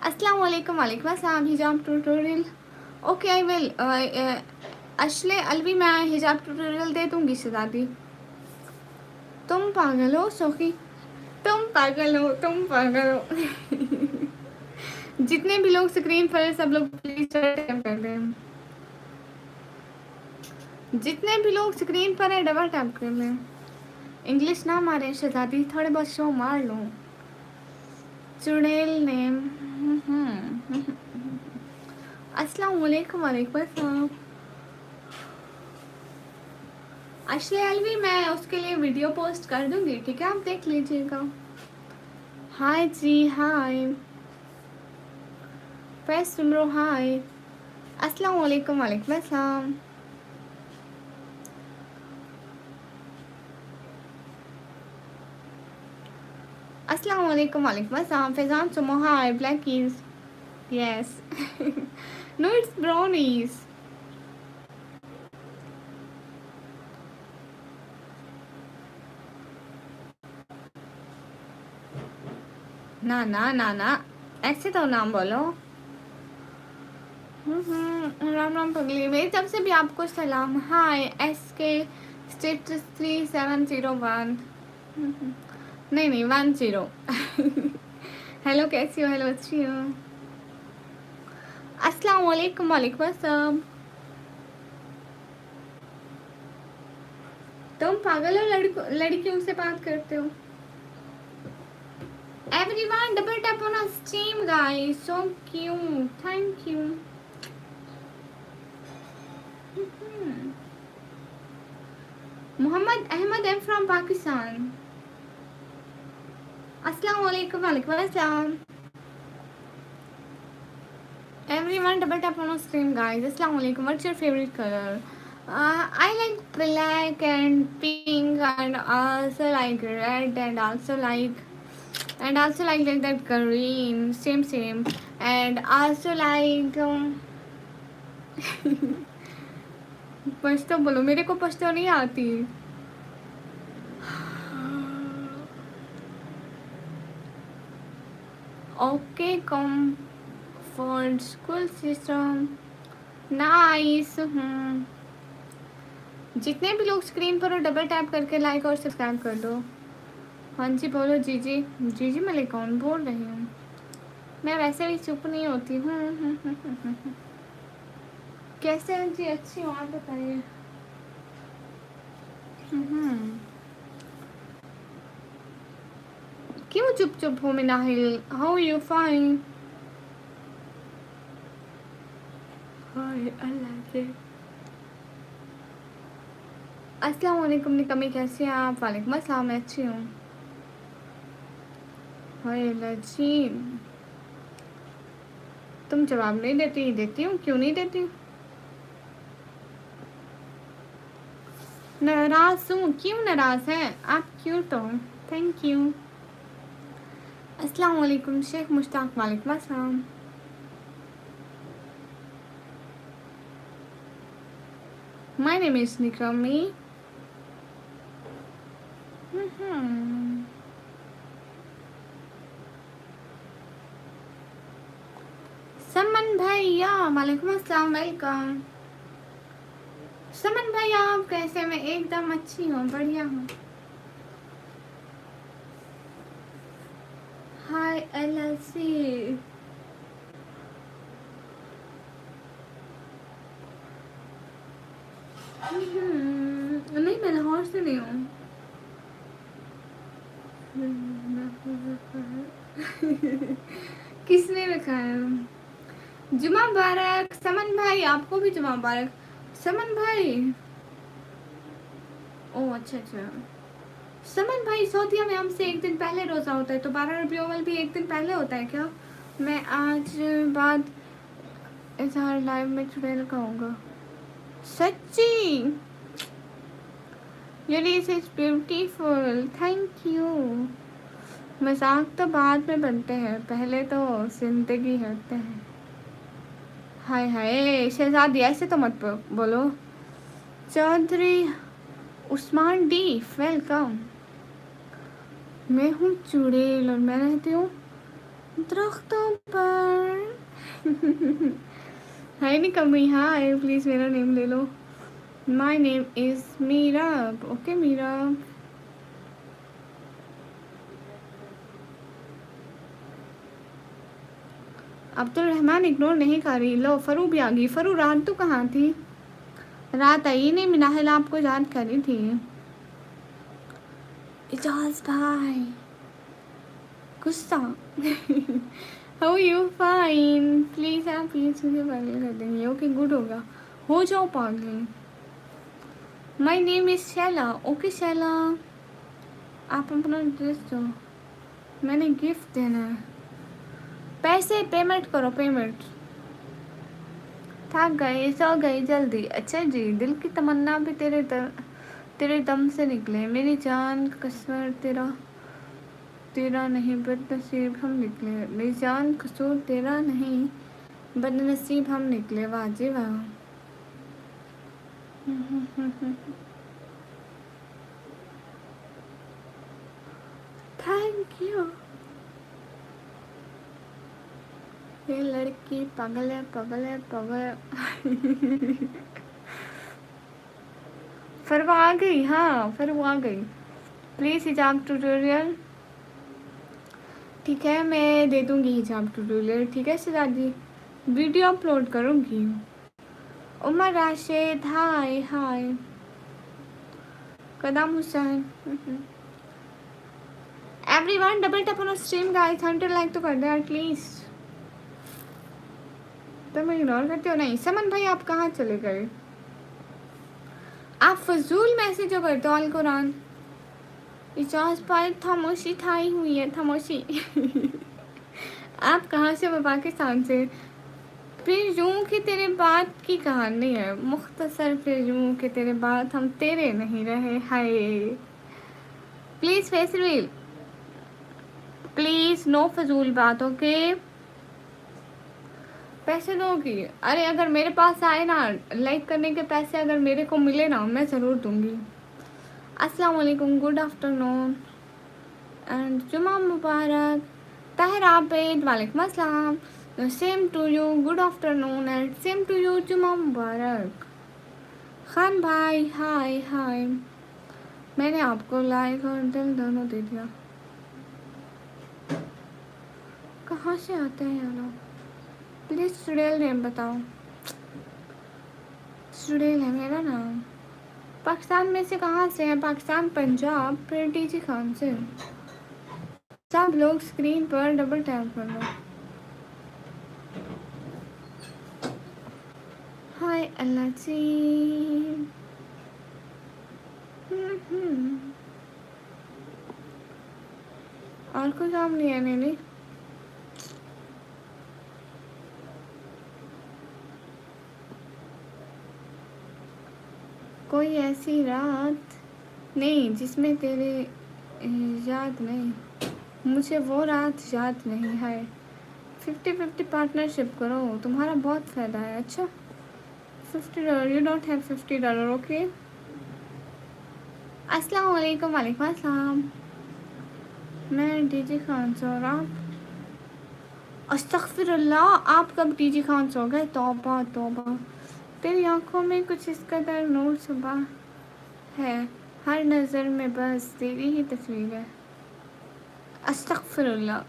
Assalamu alaikum. Walaikum assalam. Hijab tutorial. Okay I will. अशले Alvi मैं हिजाब tutorial दे दूंगी शहजादी. तुम पागल हो सोखी. तुम पागल हो. जितने भी लोग स्क्रीन पर सब लोग प्लीज टैप कर दें. जितने भी लोग स्क्रीन पर है डबल टैप कर लें. इंग्लिश ना मारे शहजादी, थोड़े बहुत शो मार लो. चुड़ैल नेम. अस्सलाम वालेकुम. वालेकुम अस्सलाम. अशले अलवी मैं उसके लिए वीडियो पोस्ट कर दूंगी, ठीक है? आप देख लीजिएगा. हाय जी हाय. फैस सुमरो हाय. अस्सलाम वालेकुम. वालेकुम अस्सलाम. Assalamu alaikum. Walaikum assalam. Faizan Sumo, hi. Blackies. Yes. No, it's brownies. ना. ऐसे तो नाम बोलो। राम राम पगली, मेरी तरफ से भी आपको सलाम। हाय SK स्टेटस 3701। नहीं नहीं 10। हेलो कैसी हो? हेलो अच्छी हो। अस्सलाम वालेकुम। वालेकुम अस्सलाम। तुम पागल हो? लड़कियों से बात करते हो? Everyone double tap on our stream guys, so cute, thank you. Muhammad Ahmed, I'm from Pakistan. Assalamu alaikum. Walaikum assalam. Everyone double tap on our stream guys. Assalamu alaikum. What's your favorite color? I like black and pink and also like red and also like that green, same, and also like Pashto बोलो, मेरे को पश्तो नहीं आती। Okay comfort school system nice. जितने भी लोग screen पर हो डबल टैप करके लाइक और सब्सक्राइब कर दो। हाँ जी बोलो। जीजी जीजी मैं कौन बोल रही हूँ? मैं वैसे भी चुप नहीं होती हूँ। कैसे हैं जी? अच्छी हो आप बताइए। क्यों चुप चुप हो Minahil? How you? Fine. Hi अल्लाह से। अस्सलाम वालेकुम निकमी, कैसी हैं आप? वालेकुम अस्सलाम, मैं अच्छी हूँ। हाय अल्लाह जी, तुम जवाब नहीं देती? देती हूँ, क्यों नहीं देती? नाराज हूँ? क्यों नाराज हैं आप? क्यों तो थैंक यू। अस्सलाम वालेकुम शेख मुश्ताक, वालेकुम अस्सलाम। My name is Nikami. समन भैया वालेकुम अस्सलाम, वेलकम। समन भैया आप कैसे? मैं एकदम अच्छी हूँ, बढ़िया हूँ। हाय LLC। नहीं मैं लाहौर से नहीं हूँ। किसने रखा है? जुमा मुबारक समन भाई, आपको भी जुमा मुबारक समन भाई। ओह अच्छा अच्छा। समन भाई सऊदीया में हमसे एक दिन पहले रोज़ा होता है, तो 12 रबी अव्वल भी एक दिन पहले होता है क्या? मैं आज बाद इजहार लाइव में चुड़ैल कहूँगा। सच्ची? Your is beautiful, thank you. मजाक तो बाद में बनते हैं, पहले तो जिंदगी होते हैं। हाय हाय शहजादी, ऐसे तो मत बोलो। Chaudhary Usman D, welcome. मैं हूँ चुड़ैल और मैं रहती हूँ दरख्तों पर। हाय निकम्मी, हाय प्लीज़ मेरा नेम ले लो। My name is Meerab. Okay Meerab. Abdul Rahman ignore नहीं कर रही। लो फरू भी आ गई। फरू रात तो कहाँ थी? रात आई नहीं, मिनाहिल आपको याद कर रही थी। इजाज भाई गुस्सा। How you? फाइन। प्लीज़ आप प्लीज़ मुझे पागल कर देंगे। ओके गुड होगा, हो जाओ पागल। My name is Shaila. Okay Shaila, आप अपना ड्रेस दो, मैंने गिफ्ट देना है। पैसे पेमेंट करो, पेमेंट। थक गए, सो गई जल्दी। अच्छा जी, दिल की तमन्ना भी तेरे दम से निकले। मेरी जान कसूर तेरा नहीं बदनसीब हम निकले। मेरी जान कसूर तेरा नहीं बदनसीब हम निकले। वाह जी वाह। Thank you. ये लड़की पागल है, पागल है, पागल है। फरवा आ गई, हाँ फरवा आ गई। प्लीज़ हिजाब ट्यूटोरियल। ठीक है, मैं दे दूँगी हिजाब ट्यूटोरियल। ठीक है सिराज जी, वीडियो अपलोड करूँगी। Umar Rashid hi hi. Kadam Hussain. Everyone double tap on stream guys, 100 like तो कर दे एटलीस्ट। तो मैं इग्नोर करती हो नहीं। समन भाई आप कहाँ चले गए? आप फजूल मैसेज करते हो। अल कुरान इजाज पर खामोशी छाई हुई है, खामोशी। आप कहाँ से? मैं पाकिस्तान से। फिर यूं कि तेरे बात की कहानी है मुख्तसर, फिर यूं कि तेरे बात हम तेरे नहीं रहे। Hi please face reveal, please no फजूल बातों के। पैसे दोगी? अरे अगर मेरे पास आए ना लाइक करने के पैसे, अगर मेरे को मिले ना मैं ज़रूर दूंगी। अस्सलाम वालेकुम, गुड आफ्टरनून एंड जुमा मुबारक। ताहिर आबिद वालेकुम अस्सलाम, same to you, good afternoon and same to you, जुमा मुबारक। खान भाई हाय हाय। मैंने आपको लाइक और दिल दोनों दे दिया। कहाँ से आते हैं ये लोग? प्लीज़ सुडेल नेम बताओ। सुडेल है मेरा नाम। पाकिस्तान में से कहाँ से है? पाकिस्तान पंजाब, फिर टीजी खान से। सब लोग स्क्रीन पर डबल टैप कर लो। हाय अल्लाह जी। और कोई काम नहीं है नैनी? कोई ऐसी रात नहीं जिसमें तेरे याद नहीं, मुझे वो रात याद नहीं है। 50-50 पार्टनरशिप करो, तुम्हारा बहुत फ़ायदा है। अच्छा $50, यू डोंट हैव $50, ओके। अस्सलाम वालेकुम। वालेकुम अस्सलाम। मैं डीजी खान से और आप? अस्तगफिरुल्लाह, आप कब डीजी खान से हो गए? तौबा तौबा। तेरी आंखों में कुछ इस कदर नूर सुबह है, हर नज़र में बस तेरी ही तस्वीर है। अस्तगफिरुल्लाह।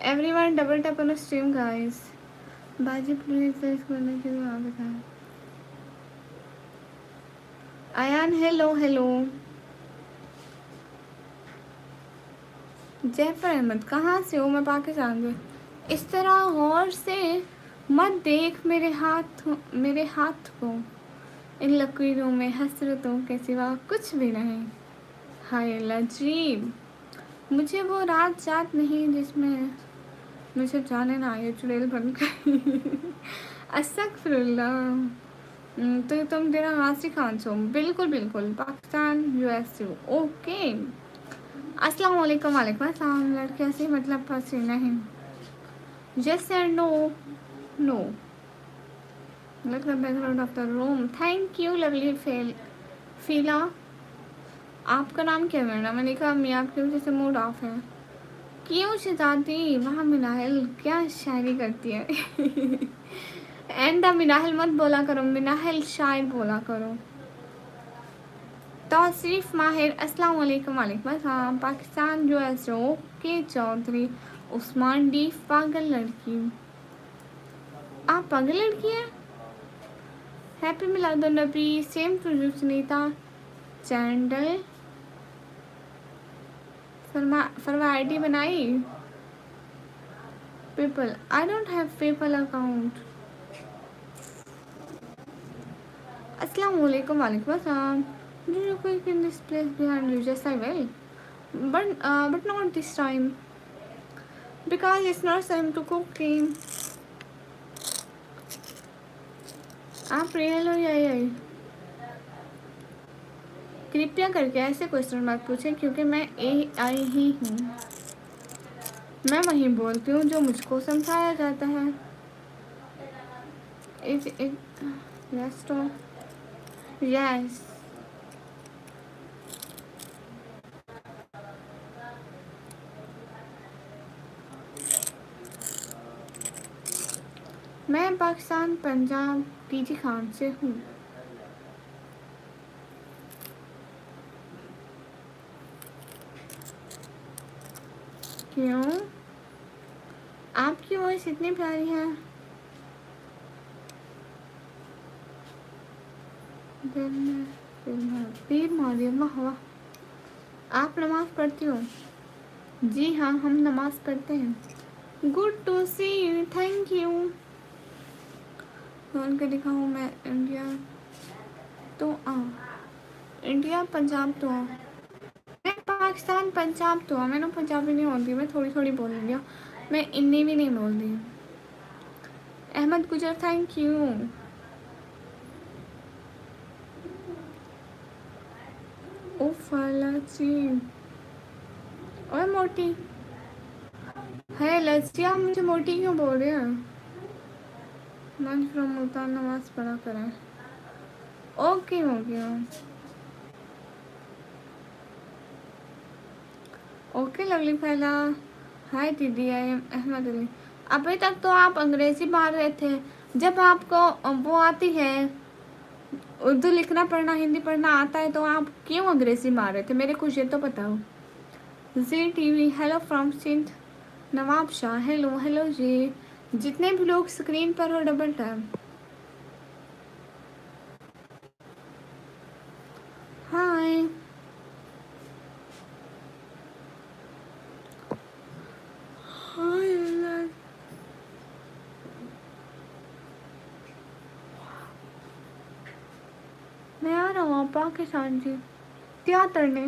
Everyone double tap on stream guys. बाजी प्लीज फेस करने के लिए आ बताएं। Ayan hello hello. जैफर अहमद कहाँ से हो? मैं पाकिस्तान से। इस तरह गौर से मत देख मेरे हाथ को, इन लकीरों में हसरतों के सिवा कुछ भी नहीं। हाय लजीब, मुझे वो रात याद नहीं जिसमें मुझे जाने ना आए चुड़ैल बनकर। अस्तगफिरुल्लाह। तो तुम तेरा नासिर खान से हो? बिल्कुल बिल्कुल, पाकिस्तान US से। ओके। अस्सलाम वालेकुम। वालेकुम अस्सलाम। लड़के से मतलब फंसे नहीं। Yes and no. No look the background of the room. Thank you lovely Feela. आपका नाम क्या है? मेरा मैंने कहा मैं आपकी वजह से मूड ऑफ है। क्यों शहजादी? वहाँ मिनाहल क्या शायरी करती है। एंड मिनाहल मत बोला करो, मिनाहल शायर बोला करो। तौसीफ माहिर अस्सलाम वालेकुम। वालेकुम अस्सलाम। Pakistan US। Okay Chaudhry Usman D. पागल लड़की, आप पागल लड़की हैं? Happy Miladunnabi. Same to you Sunita Chandel. फरमा ID बनाई। People I don't have people account. अस्सलाम वालेकुम। वालेकुम अस्सलाम। Do you quick in this place behind you? Yes, I will. But not this time. Because it's not time to cooking. आप real हो या AI? कृपया करके ऐसे क्वेश्चन मत पूछें क्योंकि मैं AI ही हूँ। मैं वहीं बोलती हूँ जो मुझको समझाया जाता है। यस तो यस। मैं पाकिस्तान पंजाब पीजी खान से हूँ। क्यों? आपकी वॉइस इतनी प्यारी है। दिल में पीर मारी अल्लाह वाह। आप नमाज पढ़ती हो? जी हाँ, हम नमाज पढ़ते हैं। Good to see you, thank you. कौन के दिखाऊँ मैं? इंडिया तो इंडिया पंजाब तो मैं पाकिस्तान पंजाब तो मैंने पंजाबी नहीं बोलती, मैं थोड़ी थोड़ी बोल रही हूँ, मैं इन्नी भी नहीं बोलती। अहमद गुजर थैंक यू। उफ लची, ओए मोटी है लची, आप मुझे मोटी क्यों बोल रहे हैं? मन फ्रॉम मुल्तान, नमाज पढ़ा करें। ओके हो गया। ओके लवली फैला। हाय दीदी, आई एम अहमद अली। अभी तक तो आप अंग्रेजी मार रहे थे, जब आपको वो आती है उर्दू लिखना पढ़ना हिंदी पढ़ना आता है तो आप क्यों अंग्रेजी मार रहे थे? मेरे कुछ ये तो बताओ। Zee TV hello from Sindh. Nawab Shah hello hello ji. जितने भी लोग स्क्रीन पर हो डबल टैप। हाय हाय। मैं आ रहा हूँ पाकिस्तान जी, क्या करने।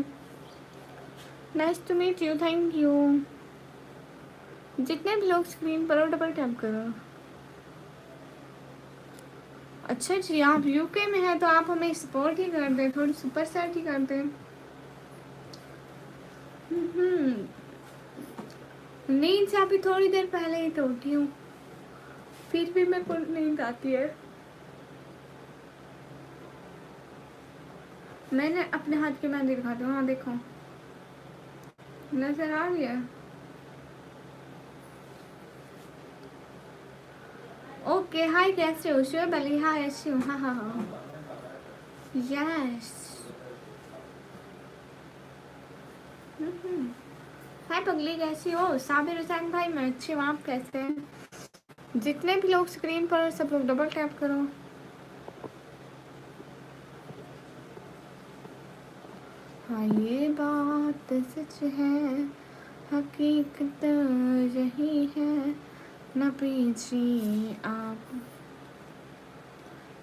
Nice to meet you, thank you. जितने भी लोग स्क्रीन पर हो डबल टैप करो। अच्छा जी, आप यूके में हैं तो आप हमें सपोर्ट ही कर दें, थोड़ी सुपर सेट ही कर दें। नींद से अभी थोड़ी देर पहले ही तो उठी हूँ, फिर भी मेरे को नींद आती है। मैंने अपने हाथ की मेहंदी दिखाती हूँ, हाँ देखो नजर आ रही है। ओके हाय, कैसे हो? श्योर बली, हाय ऐसी हूँ, हाँ हाँ हाँ यस। हाय पगली, कैसी हो? साबिर हुसैन भाई, मैं अच्छी हूँ, आप कैसे हैं? जितने भी लोग स्क्रीन पर सब लोग डबल टैप करो। हाँ ये बात सच है, हकीकत यही है, न पीछे आप।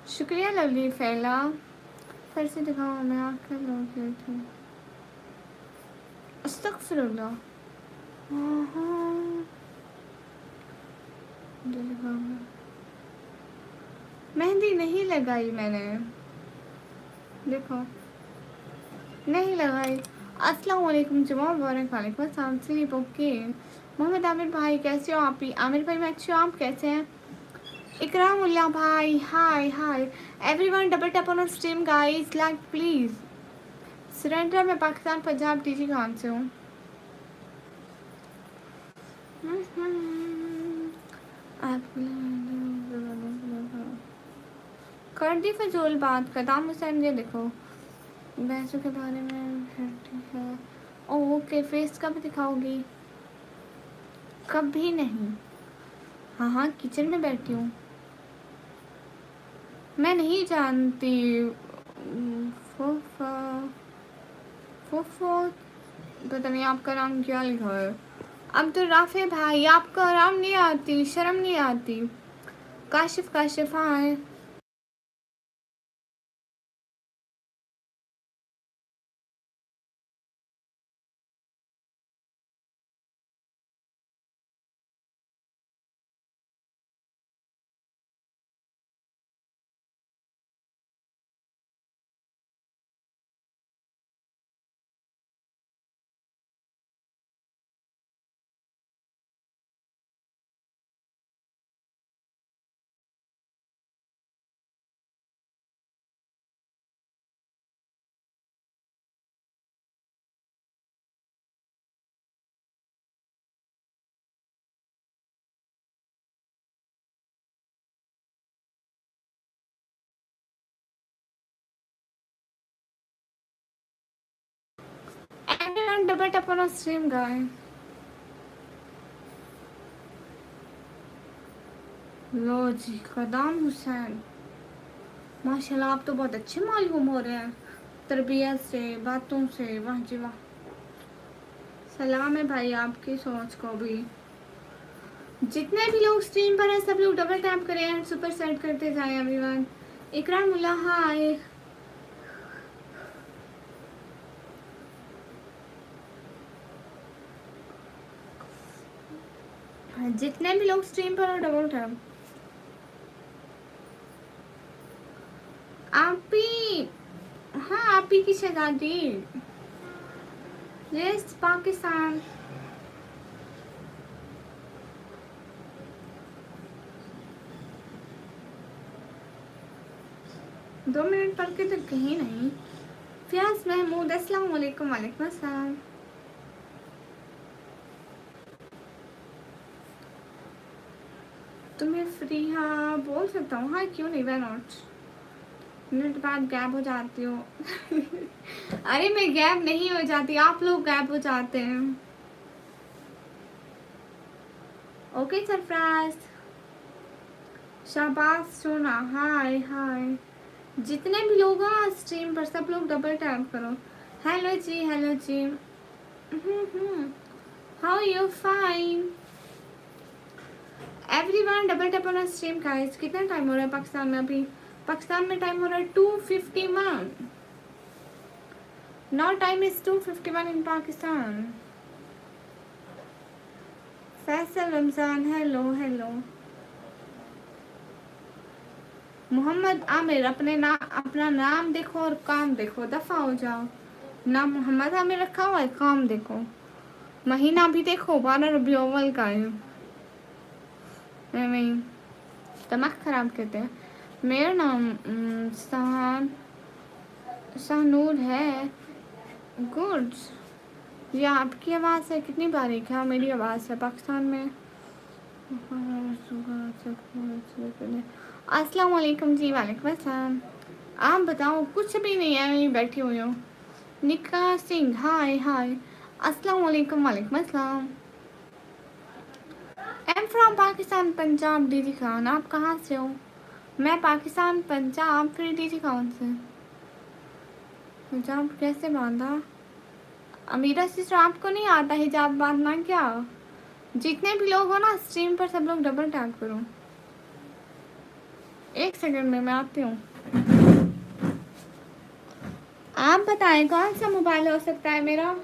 शुक्रिया लवली फैला। फिर से दिखाओ, मैं आकर लोगे थे। अस्तगफिरुल्लाह। हाँ हाँ, मेहंदी नहीं लगाई मैंने, देखो नहीं लगाई। अस्सलाम वालेकुम जुमा मुबारक। वालेकुम अस्सलाम। Sleep okay. मोहम्मद आमिर भाई कैसे हो आप? ही आमिर भाई मैं अच्छी हूँ, आप कैसे हैं? इकराम उल्ला भाई hi hi. Everyone double tap on stream guys, like please. Surrender मैं पाकिस्तान पंजाब टीजी खान से हूँ। कर दी फजूल बात। कदाम हुसैन ये देखो, भैंसों के बारे में है। ओके, फेस कब दिखाओगी? कभी नहीं। हाँ हाँ, किचन में बैठी हूँ। मैं नहीं जानती। फूफा फूफो, पता नहीं आपका नाम क्या लिखा है। अब तो राफे भाई, आपका आराम नहीं आती, शर्म नहीं आती। काशिफ काशिफ हाँ। everyone double tap on our stream guys. लो जी कदम हुसैन, माशाल्लाह आप तो बहुत अच्छे मालूम हो रहे हैं तरबियत से, बातों से, वाह जी वाह। सलाम है भाई आपकी सोच को भी। जितने भी लोग स्ट्रीम पर हैं सब लोग डबल टैप करें एंड सुपर सेट करते जाएं एवरीवन। इकरार मुल्ला हाय। जितने भी लोग स्ट्रीम पर हो डबल टैप। आप ही, हाँ आप ही की शहजादी। यस पाकिस्तान। दो मिनट पढ़ के तो कहीं नहीं। फियाज महमूद अस्सलाम वालेकुम। वालेकुम अस्सलाम। तुम्हें फ्री हाँ बोल सकता हूँ, हाँ क्यों नहीं, व्हाई नॉट। मिनट बाद गैप हो जाती हो अरे मैं गैप नहीं हो जाती, आप लोग गैप हो जाते हैं। ओके सरफराज, शाबाश सोना, हाय हाय। जितने भी लोग हैं स्ट्रीम पर सब लोग डबल टैप करो। हेलो जी, हेलो जी। How you fine everyone, double tap on stream guys. कितना टाइम हो रहा है पाकिस्तान में अभी? पाकिस्तान में टाइम हो रहा है 2:51। Now time is 2:51 in Pakistan. Faisal Ramzan, hello hello. Mohammad Aamir, अपना नाम देखो और काम देखो, दफा हो जाओ। नाम मोहम्मद आमिर रखा हुआ है, काम देखो। महीना भी देखो 12 रबी अव्वल का है। नहीं दिमाग खराब करते हैं। मेरा नाम शाहनूर है। गुड, ये आपकी आवाज़ है, कितनी बारीक है मेरी आवाज़ है पाकिस्तान में। अस्सलाम वालेकुम जी। वालेकुम अस्सलाम। आप बताओ? कुछ भी नहीं है, मैं बैठी हुई हूँ। निका सिंह, हाय हाय। अस्सलाम वालेकुम। वालेकुम अस्सलाम। आई am from Pakistan Punjab. DG Khan, आप कहाँ से हो? मैं पाकिस्तान पंजाब, फिर डीजी खान से। हिजाब कैसे बांधा? अमीरा सिस्टर आपको नहीं आता हिजाब बांधना क्या? जितने भी लोग हो ना स्ट्रीम पर सब लोग डबल टैप करो। एक सेकंड में मैं आती हूँ। आप बताएं कौन सा मोबाइल हो सकता है मेरा?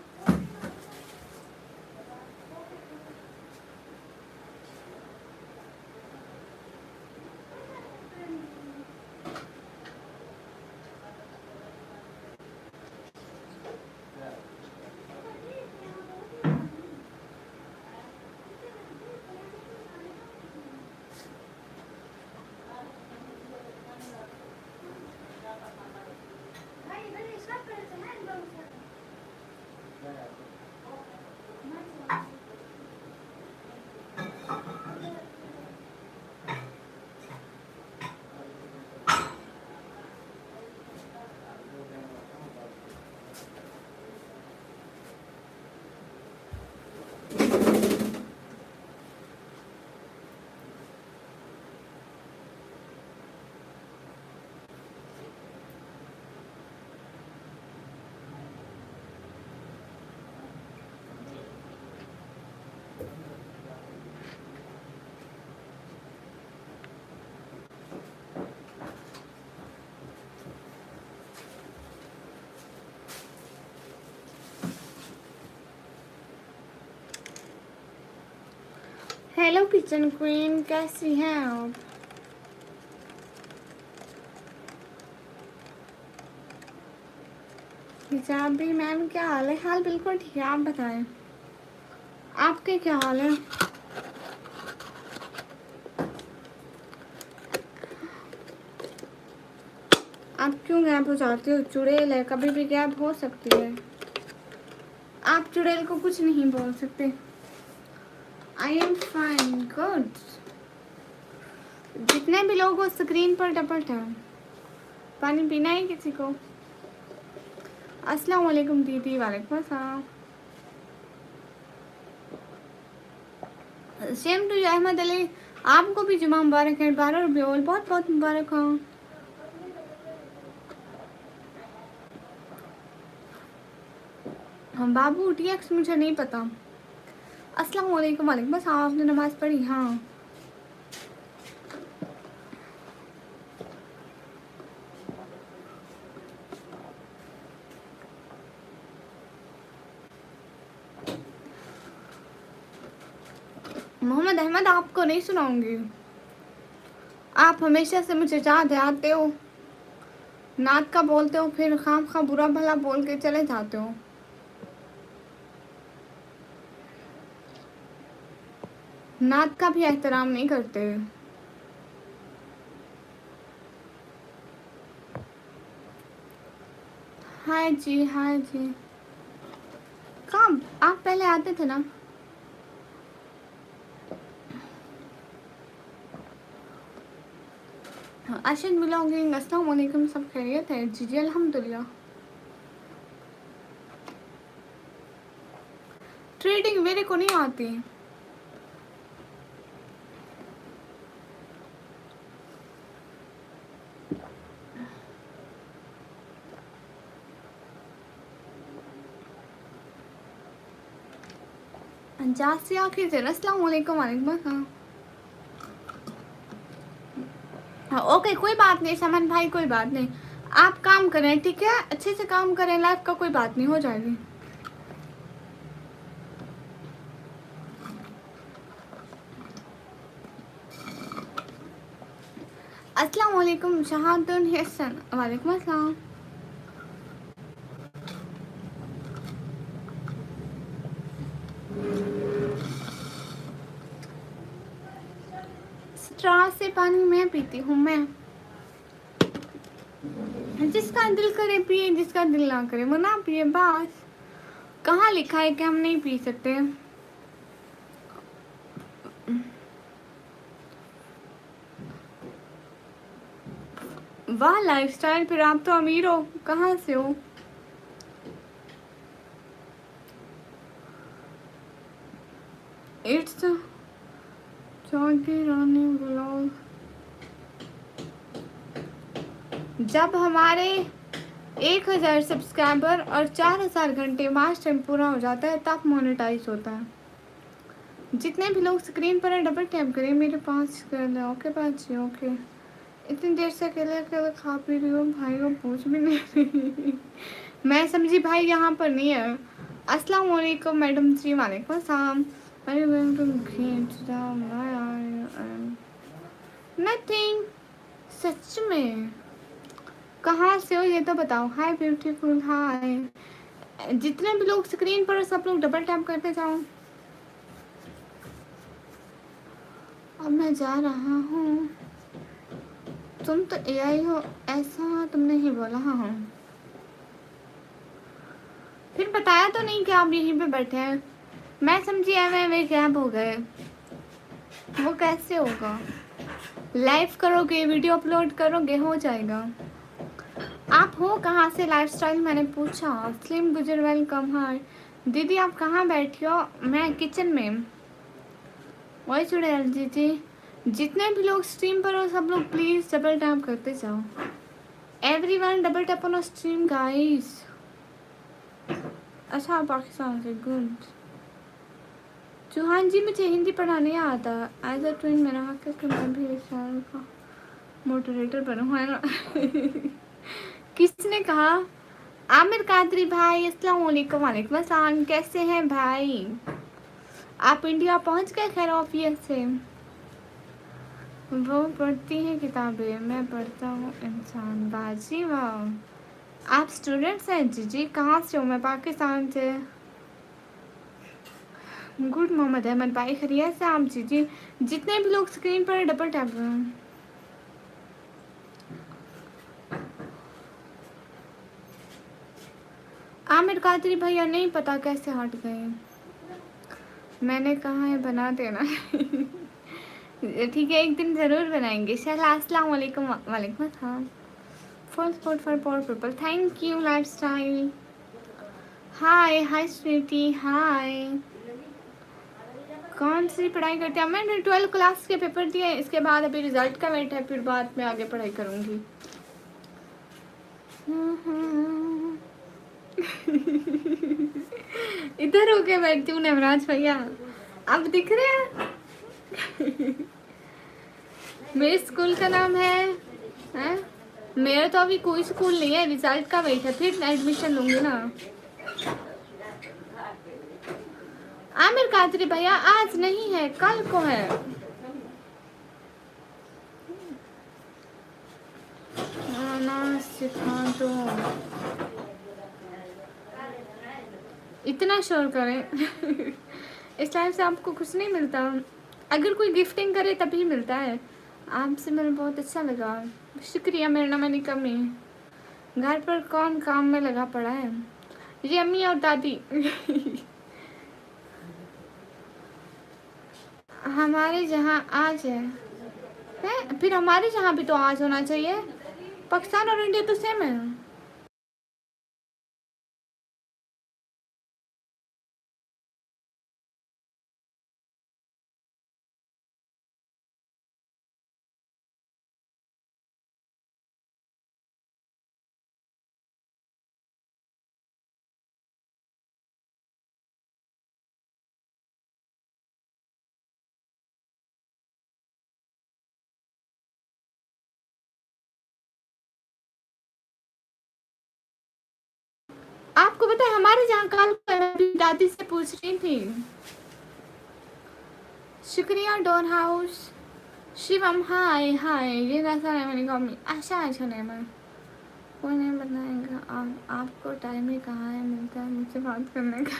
हेलो किचन क्वीन, कैसी हैं आप? हिजाब भी मैम, क्या हाल है? हाल बिल्कुल ठीक है, आप बताएं आपके क्या हाल है? आप क्यों गैप हो जाते हो? चुड़ैल है, कभी भी गैप हो सकती है। आप चुड़ैल को कुछ नहीं बोल सकते। आई एम फाइन, गुड। जितने भी लोग हो स्क्रीन पर डबल टैप। पानी पीना है किसी को? अस्सलाम वालेकुम दीदी। वालेकुम अस्सलाम। Same to you Ahmed Ali, आपको भी जुमा मुबारक है, 12 रबीउल बहुत बहुत मुबारक हो। हम बाबू टीएक्स मुझे नहीं पता। अस्सलाम वालेकुम। वालेकुम, बस आपने नमाज़ पढ़ी? हाँ। मोहम्मद अहमद आपको नहीं सुनाऊंगी, आप हमेशा से मुझे याद आते हो, नात का बोलते हो, फिर खाम खा बुरा भला बोल के चले जाते हो। नात का भी एहतराम नहीं करते। हाय जी, हाय जी। कब आप पहले आते थे ना? अशद ब्लॉगिंग, अस्सलाम वालेकुम, सब खैरियत है? जी जी अल्हम्दुलिल्लाह। ट्रेडिंग मेरे को नहीं आती। जासिया के थे। अस्सलाम वालेकुम। वालेकुम अस्सलाम। हाँ ओके, कोई बात नहीं समन भाई, कोई बात नहीं। आप काम करें, ठीक है, अच्छे से काम करें, लाइफ का कोई बात नहीं, हो जाएगी। अस्सलाम वालेकुम शहादुल हसन। वालेकुम अस्सलाम। स्ट्रॉ से पानी मैं पीती हूँ। मैं, जिसका दिल करे पिए, जिसका दिल ना करे वो ना पिए, बस। कहाँ लिखा है कि हम नहीं पी सकते? वाह लाइफस्टाइल, फिर आप तो अमीर हो। कहाँ से हो? इट्स चौकी रानी ब्लॉग। जब हमारे 1000 सब्सक्राइबर और 4000 घंटे मास टाइम पूरा हो जाता है तब मोनेटाइज होता है। जितने भी लोग स्क्रीन पर है डबल टैप करें, मेरे पास कर ले। ओके बाजी, ओके। इतनी देर से अकेले अकेले खा पी रही हूँ, भाई को पूछ भी नहीं रही। मैं समझी भाई यहाँ पर नहीं है। अस्सलाम वालेकुम मैडम जी। वालेकुम अस्सलाम। नथिंग। सच में? कहाँ से हो ये तो बताओ। हाय ब्यूटीफुल, हाय। जितने भी लोग स्क्रीन पर, सब लोग डबल टैप करते जाओ। अब मैं जा रहा हूँ। तुम तो एआई हो ऐसा तुमने ही बोला। हाँ, फिर बताया तो नहीं कि आप यहीं पे बैठे हैं। मैं समझी है वे कैब हो गए। वो कैसे होगा? लाइव करोगे, वीडियो अपलोड करोगे, हो जाएगा। आप हो कहाँ से? लाइफस्टाइल मैंने पूछा। स्लिम गुजर, वेलकम। हाय दीदी, आप कहाँ बैठी हो? मैं किचन में। वही चुड़ैल जी, जितने भी लोग स्ट्रीम पर हो सब लोग प्लीज डबल टैप करते जाओ। Everyone double tap on stream guys. अच्छा पाकिस्तान से, गुड। चौहान जी, मुझे हिंदी पढ़ाने आता। एज अ ट्विन मेरा हक है कि मैं भी इस चैनल का मोडरेटर बनूँ, है ना? किसने कहा? आमिर कादरी भाई, अस्सलाम वालेकुम। वालेकुम अस्सलाम, कैसे हैं भाई? आप इंडिया पहुंच गए खैर ऑफिस से? वो पढ़ती है किताबें, मैं पढ़ता हूँ इंसान। बाजी वाह। आप स्टूडेंट्स हैं? जी जी। कहाँ से हो? मैं पाकिस्तान से। गुड मोहम्मद अहमद भाई, खैरियत से? आप जी जी। जितने भी लोग स्क्रीन पर डबल टैप करें। आमिर कादरी भैया नहीं पता कैसे हट गए। मैंने कहा है बना देना। ठीक है, एक दिन ज़रूर बनाएंगे। अस्सलाम वालेकुम। वालेकुम अस्सलाम। Full support for poor people, thank you lifestyle. Hi hi sweety, hi. कौन सी पढ़ाई करते हैं? मैंने 12 क्लास के पेपर दिए, इसके बाद अभी रिजल्ट का वेट है, फिर बाद में आगे पढ़ाई करूँगी। इधर होके बैठती हूँ नवराज भैया, आप दिख रहे हैं? मेरे स्कूल का नाम है? मेरा तो अभी कोई स्कूल नहीं है, रिजल्ट का वेट है, फिर एडमिशन लूंगी ना। आमिर कादरी भैया आज नहीं है, कल को है। ना सिखा दो, इतना शोर करें। इस टाइम से आपको कुछ नहीं मिलता, अगर कोई गिफ्टिंग करे तभी मिलता है। आपसे मुझे बहुत अच्छा लगा, शुक्रिया। मेरा नाम निकमी। घर पर कौन काम में लगा पड़ा है? ये अम्मी और दादी। हमारे जहाँ आज है, फिर हमारे जहाँ भी तो आज होना चाहिए। पाकिस्तान और इंडिया तो सेम है। आपको पता है हमारे जहाँ कल दादी से पूछ रही थी। शुक्रिया डॉन हाउस। शिवम हाय हाय, ये कैसा है? मैंने कहा अच्छा नहीं, मैं कोई नहीं बताएगा। आपको टाइम ही कहाँ है मिलता है मुझसे बात करने का?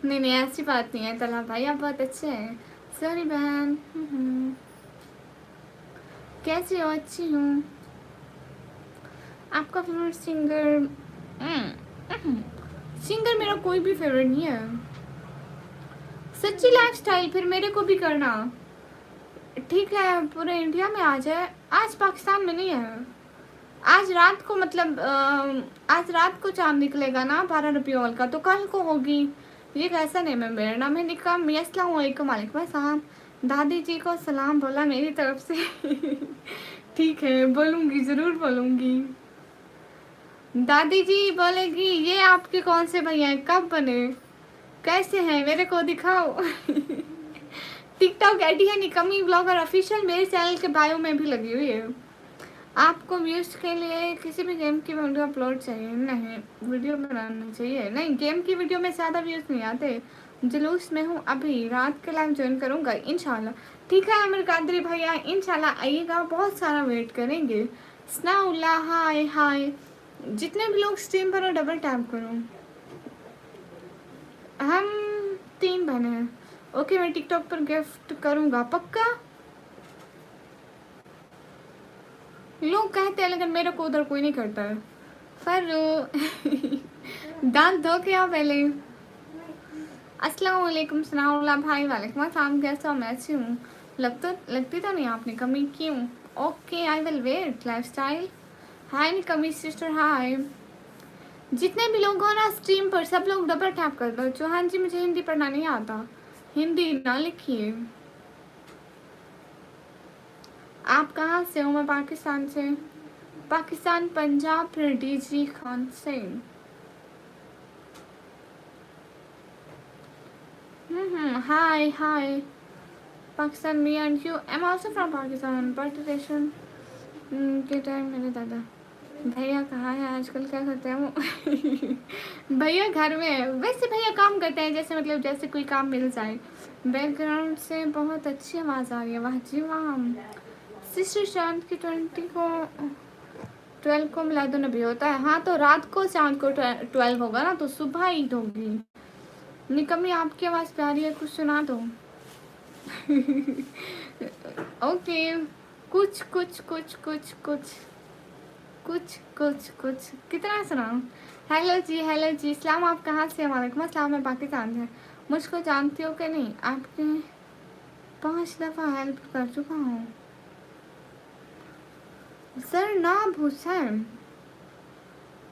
नहीं ऐसी बात नहीं है तला भाई, आप बहुत अच्छे हैं। सॉरी बहन। कैसी हो? अच्छी हूँ। आपका फेवरेट सिंगर? सिंगर मेरा कोई भी फेवरेट नहीं है। सच्ची लाइफस्टाइल फिर मेरे को भी करना, ठीक है? पूरे इंडिया में आ जाए, आज पाकिस्तान में नहीं है। आज रात को मतलब आज रात को चांद निकलेगा ना 12 रबीउल का, तो कल को होगी। ये कैसा नेम है? मेरा नाम है निकम। अस्सलाम वालेकुम। वालेकुम अस्सलाम। दादी जी को सलाम बोला मेरी तरफ से। ठीक है, बोलूँगी, ज़रूर बोलूँगी। दादी जी बोलेगी ये आपके कौन से भैया हैं, कब बने, कैसे हैं, मेरे को दिखाओ। टिकटॉक आईडी है निकमी ब्लॉगर ऑफिशियल, मेरे चैनल के बायो में भी लगी हुई है। आपको व्यूज के लिए किसी भी गेम की वीडियो अपलोड चाहिए? नहीं, वीडियो बनाना चाहिए। नहीं, गेम की वीडियो में ज़्यादा व्यूज़ नहीं आते। जुलूस में हूँ, अभी रात के लाइव ज्वाइन करूँगा इंशाल्लाह। ठीक है आमिर कादरी भैया, इंशाल्लाह आइएगा, बहुत सारा वेट करेंगे। सनाउल्ला हाय हाय। जितने भी लोग स्ट्रीम पर हो डबल टैप करो। हम 3 बहने हैं। ओके, मैं टिकटॉक पर गिफ्ट करूँगा पक्का। लोग कहते हैं लेकिन मेरे को उधर कोई नहीं करता है। फर्रू दांत धो के आओ पहले। अस्सलाम वालेकुम। सनाउल्ला भाई वालेकुम अस्सलाम, कैसा हो? मैं अच्छी हूँ। लगती तो नहीं आपने कमी क्यों? Okay I will wait. Lifestyle hi निकमी सिस्टर हाय। जितने भी लोग हो ना स्ट्रीम पर, सब लोग डबल टैप कर दो। चौहान जी मुझे हिंदी पढ़ना नहीं आता, हिंदी ना लिखिए। आप कहाँ से हो? मैं पाकिस्तान से। पाकिस्तान पंजाब, फिर डीजी खान से। Hi hi. Pakistan me and you, I am also from Pakistan but relation के टाइम मेरे दादा। भैया कहाँ है आजकल, क्या करते हैं वो? भैया घर में है। वैसे भैया काम करते हैं, जैसे मतलब जैसे कोई काम मिल जाए। बैकग्राउंड से बहुत अच्छी आवाज़ आ रही है। वाह जी वाह। सिस्टर चांद की 20 को 12 को मिलाद नबी होता है। हाँ, तो रात को चांद को 12 होगा ना, तो सुबह ईद होगी। निकमी आपकी आवाज़ प्यारी है, कुछ सुना दो। ओके, कुछ कुछ कुछ कुछ कुछ कुछ कुछ कुछ कितना सुनाऊँ? हेलो जी इस्लाम, आप कहाँ से? वालेकुम अस्सलाम, मैं पाकिस्तान से। मुझको जानती हो कि नहीं? आपके 5 दफ़ा हेल्प कर चुका हूँ सर ना भूसन।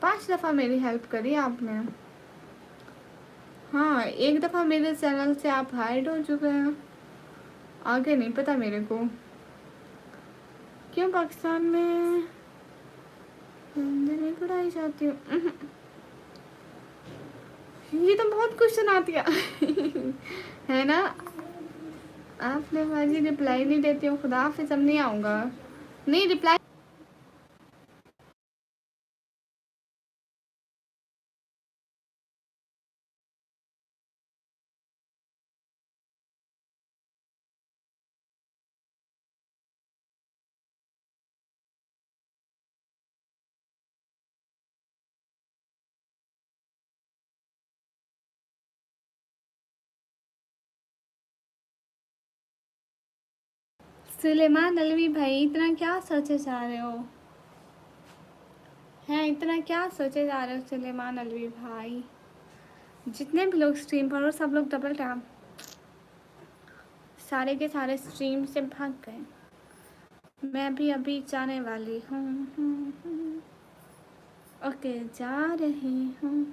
5 दफ़ा मेरी हेल्प करी आपने। हाँ, एक दफ़ा मेरे चैनल से आप हाइड हो चुके हैं, आगे नहीं पता मेरे को। क्यों पाकिस्तान में हिंदी नहीं पढ़ाई जाती हूँ? ये तो बहुत क्वेश्चन आती है है ना। आपने बाजी रिप्लाई नहीं देती हो, खुदा हाफिज़, अब नहीं आऊँगा। नहीं रिप्लाई। सुलेमान अलवी भाई, इतना क्या सोचे जा रहे हो? हैं, इतना क्या सोचे जा रहे हो सुलेमान अलवी भाई? जितने भी लोग स्ट्रीम पर हो सब लोग डबल टैप, सारे के सारे स्ट्रीम से भाग गए। मैं भी अभी जाने वाली हूँ। ओके, जा रही हूँ।